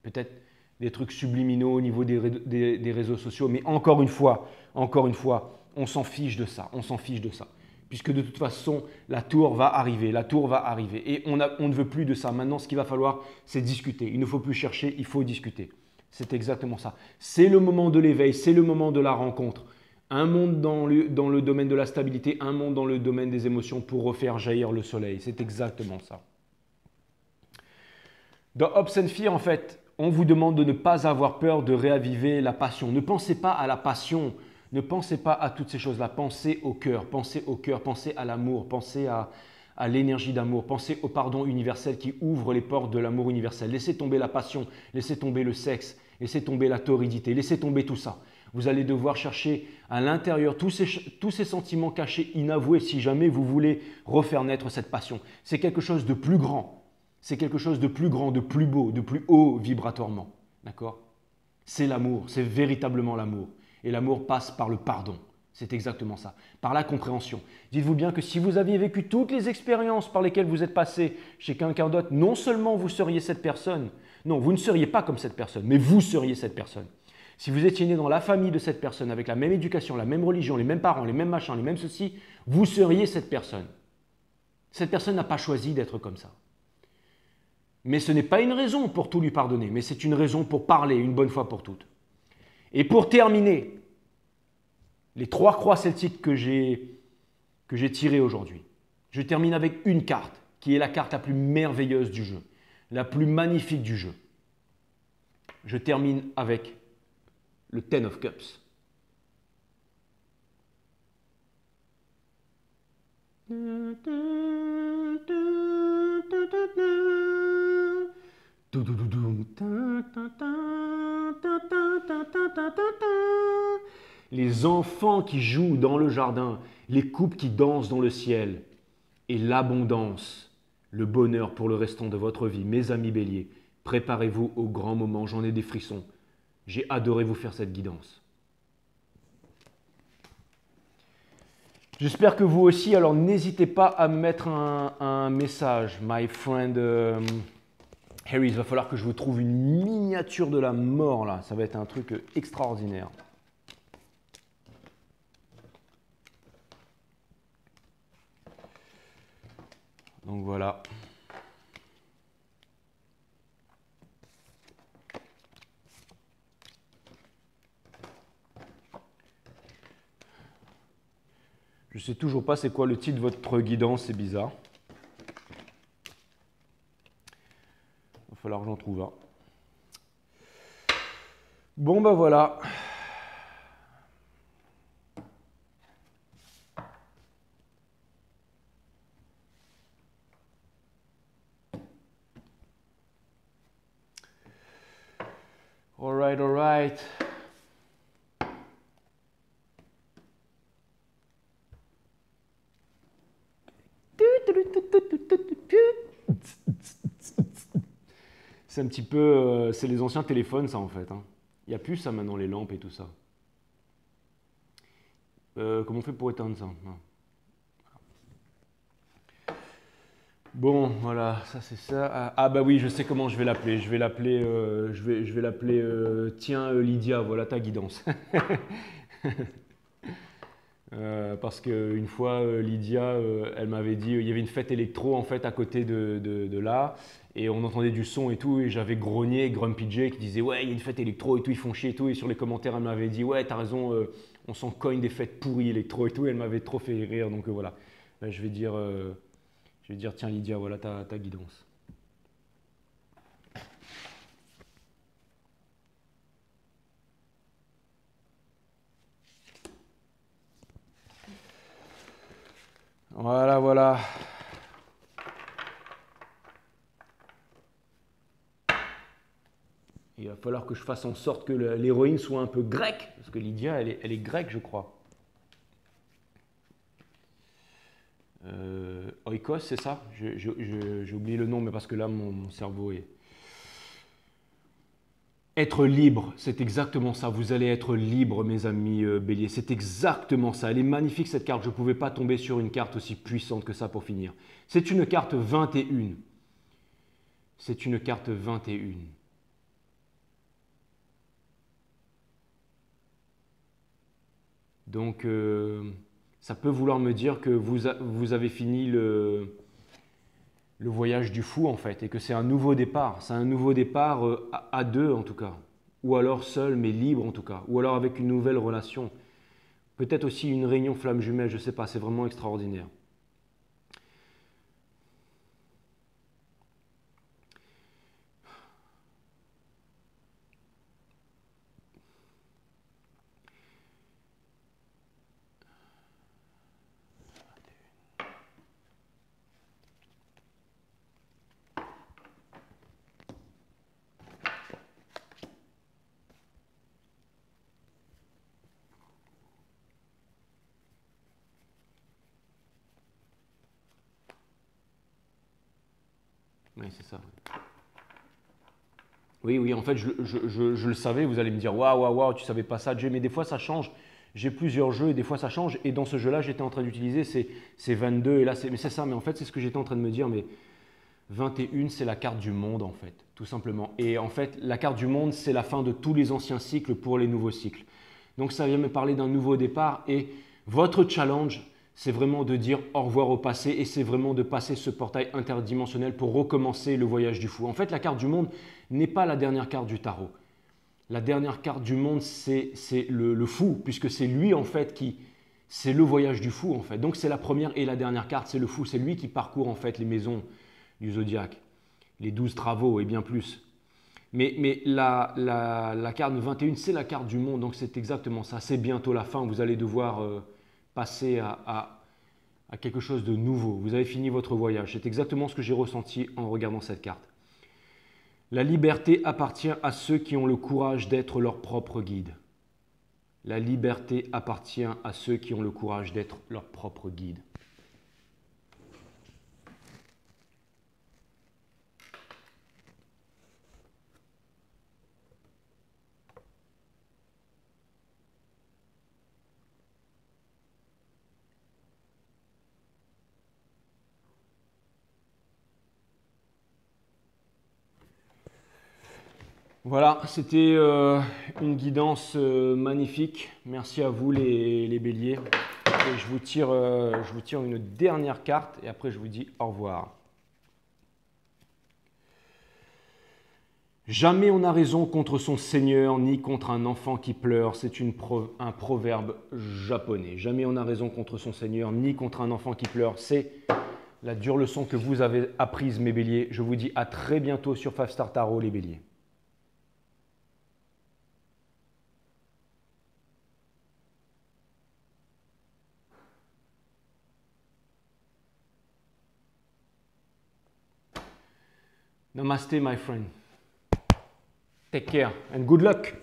Peut-être des trucs subliminaux au niveau des réseaux sociaux, mais encore une fois, on s'en fiche de ça, on s'en fiche de ça. Puisque de toute façon, la tour va arriver, Et on ne veut plus de ça. Maintenant, ce qu'il va falloir, c'est discuter. Il ne faut plus chercher, il faut discuter. C'est exactement ça. C'est le moment de l'éveil, c'est le moment de la rencontre. Un monde dans le domaine de la stabilité, un monde dans le domaine des émotions pour refaire jaillir le soleil. C'est exactement ça. Dans Hopes and Fear, en fait, on vous demande de ne pas avoir peur de réaviver la passion. Ne pensez pas à la passion, ne pensez pas à toutes ces choses-là. Pensez au cœur, pensez à l'amour, pensez à l'énergie d'amour, pensez au pardon universel qui ouvre les portes de l'amour universel. Laissez tomber la passion, laissez tomber le sexe, laissez tomber la torridité, laissez tomber tout ça. Vous allez devoir chercher à l'intérieur tous ces sentiments cachés, inavoués, si jamais vous voulez refaire naître cette passion. C'est quelque chose de plus grand. C'est quelque chose de plus grand, de plus beau, de plus haut vibratoirement. D'accord? C'est l'amour, c'est véritablement l'amour. Et l'amour passe par le pardon. C'est exactement ça, par la compréhension. Dites-vous bien que si vous aviez vécu toutes les expériences par lesquelles vous êtes passé chez quelqu'un d'autre, non seulement vous seriez cette personne, non, vous ne seriez pas comme cette personne, mais vous seriez cette personne. Si vous étiez né dans la famille de cette personne, avec la même éducation, la même religion, les mêmes parents, les mêmes machins, les mêmes ceci, vous seriez cette personne. Cette personne n'a pas choisi d'être comme ça. Mais ce n'est pas une raison pour tout lui pardonner, mais c'est une raison pour parler une bonne fois pour toutes. Et pour terminer, les 3 croix celtiques que j'ai tirées aujourd'hui. Je termine avec une carte, qui est la carte la plus merveilleuse du jeu, la plus magnifique du jeu. Je termine avec le Ten of Cups. Les enfants qui jouent dans le jardin, les couples qui dansent dans le ciel, et l'abondance, le bonheur pour le restant de votre vie. Mes amis béliers, préparez-vous au grand moment, j'en ai des frissons. J'ai adoré vous faire cette guidance. J'espère que vous aussi, alors n'hésitez pas à me mettre un message. My friend Harry, il va falloir que je vous trouve une miniature de la mort là, ça va être un truc extraordinaire. Donc voilà. Je sais toujours pas c'est quoi le titre de votre guidance, c'est bizarre. Il va falloir que j'en trouve un. Bon ben voilà. All right. C'est un petit peu, c'est les anciens téléphones ça en fait. Hein. Il n'y a plus ça maintenant, les lampes et tout ça. Comment on fait pour éteindre ça? Non. Bon, voilà, ça c'est ça. Ah bah oui, je sais comment je vais l'appeler. Je vais l'appeler, tiens Lydia, voilà ta guidance. Parce qu'une fois, Lydia, elle m'avait dit, il y avait une fête électro en fait à côté de là, et on entendait du son et tout, et j'avais grogné Grumpy J qui disait ouais, il y a une fête électro et tout, ils font chier et tout, et sur les commentaires, elle m'avait dit ouais, t'as raison, on s'en cogne des fêtes pourries électro et tout, et elle m'avait trop fait rire, donc voilà. Là, je vais dire tiens Lydia, voilà ta guidance. Voilà. Il va falloir que je fasse en sorte que l'héroïne soit un peu grecque, parce que Lydia, elle est grecque, je crois. Oikos, c'est ça? J'ai oublié le nom, mais parce que là, mon cerveau est... Être libre, c'est exactement ça. Vous allez être libre, mes amis béliers. C'est exactement ça. Elle est magnifique, cette carte. Je ne pouvais pas tomber sur une carte aussi puissante que ça pour finir. C'est une carte 21. C'est une carte 21. Donc, ça peut vouloir me dire que vous avez fini le voyage du fou, en fait, et que c'est un nouveau départ. C'est un nouveau départ à deux, en tout cas. Ou alors seul, mais libre, en tout cas. Ou alors avec une nouvelle relation. Peut-être aussi une réunion flamme jumelle, je ne sais pas. C'est vraiment extraordinaire. Oui, c'est ça. Oui, oui, en fait, je le savais. Vous allez me dire, waouh, waouh, waouh, tu savais pas ça, Jay. Mais des fois, ça change. J'ai plusieurs jeux et des fois, ça change. Et dans ce jeu-là, j'étais en train d'utiliser ces 22. Et là, mais c'est ça. Mais en fait, c'est ce que j'étais en train de me dire. Mais 21, c'est la carte du monde, en fait, tout simplement. Et en fait, la carte du monde, c'est la fin de tous les anciens cycles pour les nouveaux cycles. Donc, ça vient me parler d'un nouveau départ. Et votre challenge, c'est vraiment de dire au revoir au passé et c'est vraiment de passer ce portail interdimensionnel pour recommencer le voyage du fou. En fait, la carte du monde n'est pas la dernière carte du tarot. La dernière carte du monde, c'est le fou, puisque c'est lui, en fait, c'est le voyage du fou, en fait. Donc, c'est la première et la dernière carte, c'est le fou. C'est lui qui parcourt, en fait, les maisons du zodiaque, les 12 travaux et bien plus. Mais la carte 21, c'est la carte du monde, donc c'est exactement ça. C'est bientôt la fin, vous allez devoir passer à quelque chose de nouveau. Vous avez fini votre voyage. C'est exactement ce que j'ai ressenti en regardant cette carte. La liberté appartient à ceux qui ont le courage d'être leur propre guide. La liberté appartient à ceux qui ont le courage d'être leur propre guide. Voilà, c'était une guidance magnifique. Merci à vous les béliers. Et je vous tire une dernière carte et après je vous dis au revoir. Jamais on n'a raison contre son seigneur ni contre un enfant qui pleure. C'est un proverbe japonais. Jamais on n'a raison contre son seigneur ni contre un enfant qui pleure. C'est la dure leçon que vous avez apprise, mes béliers. Je vous dis à très bientôt sur 5 Star Tarot, les béliers. Namaste, my friend. Take care and good luck.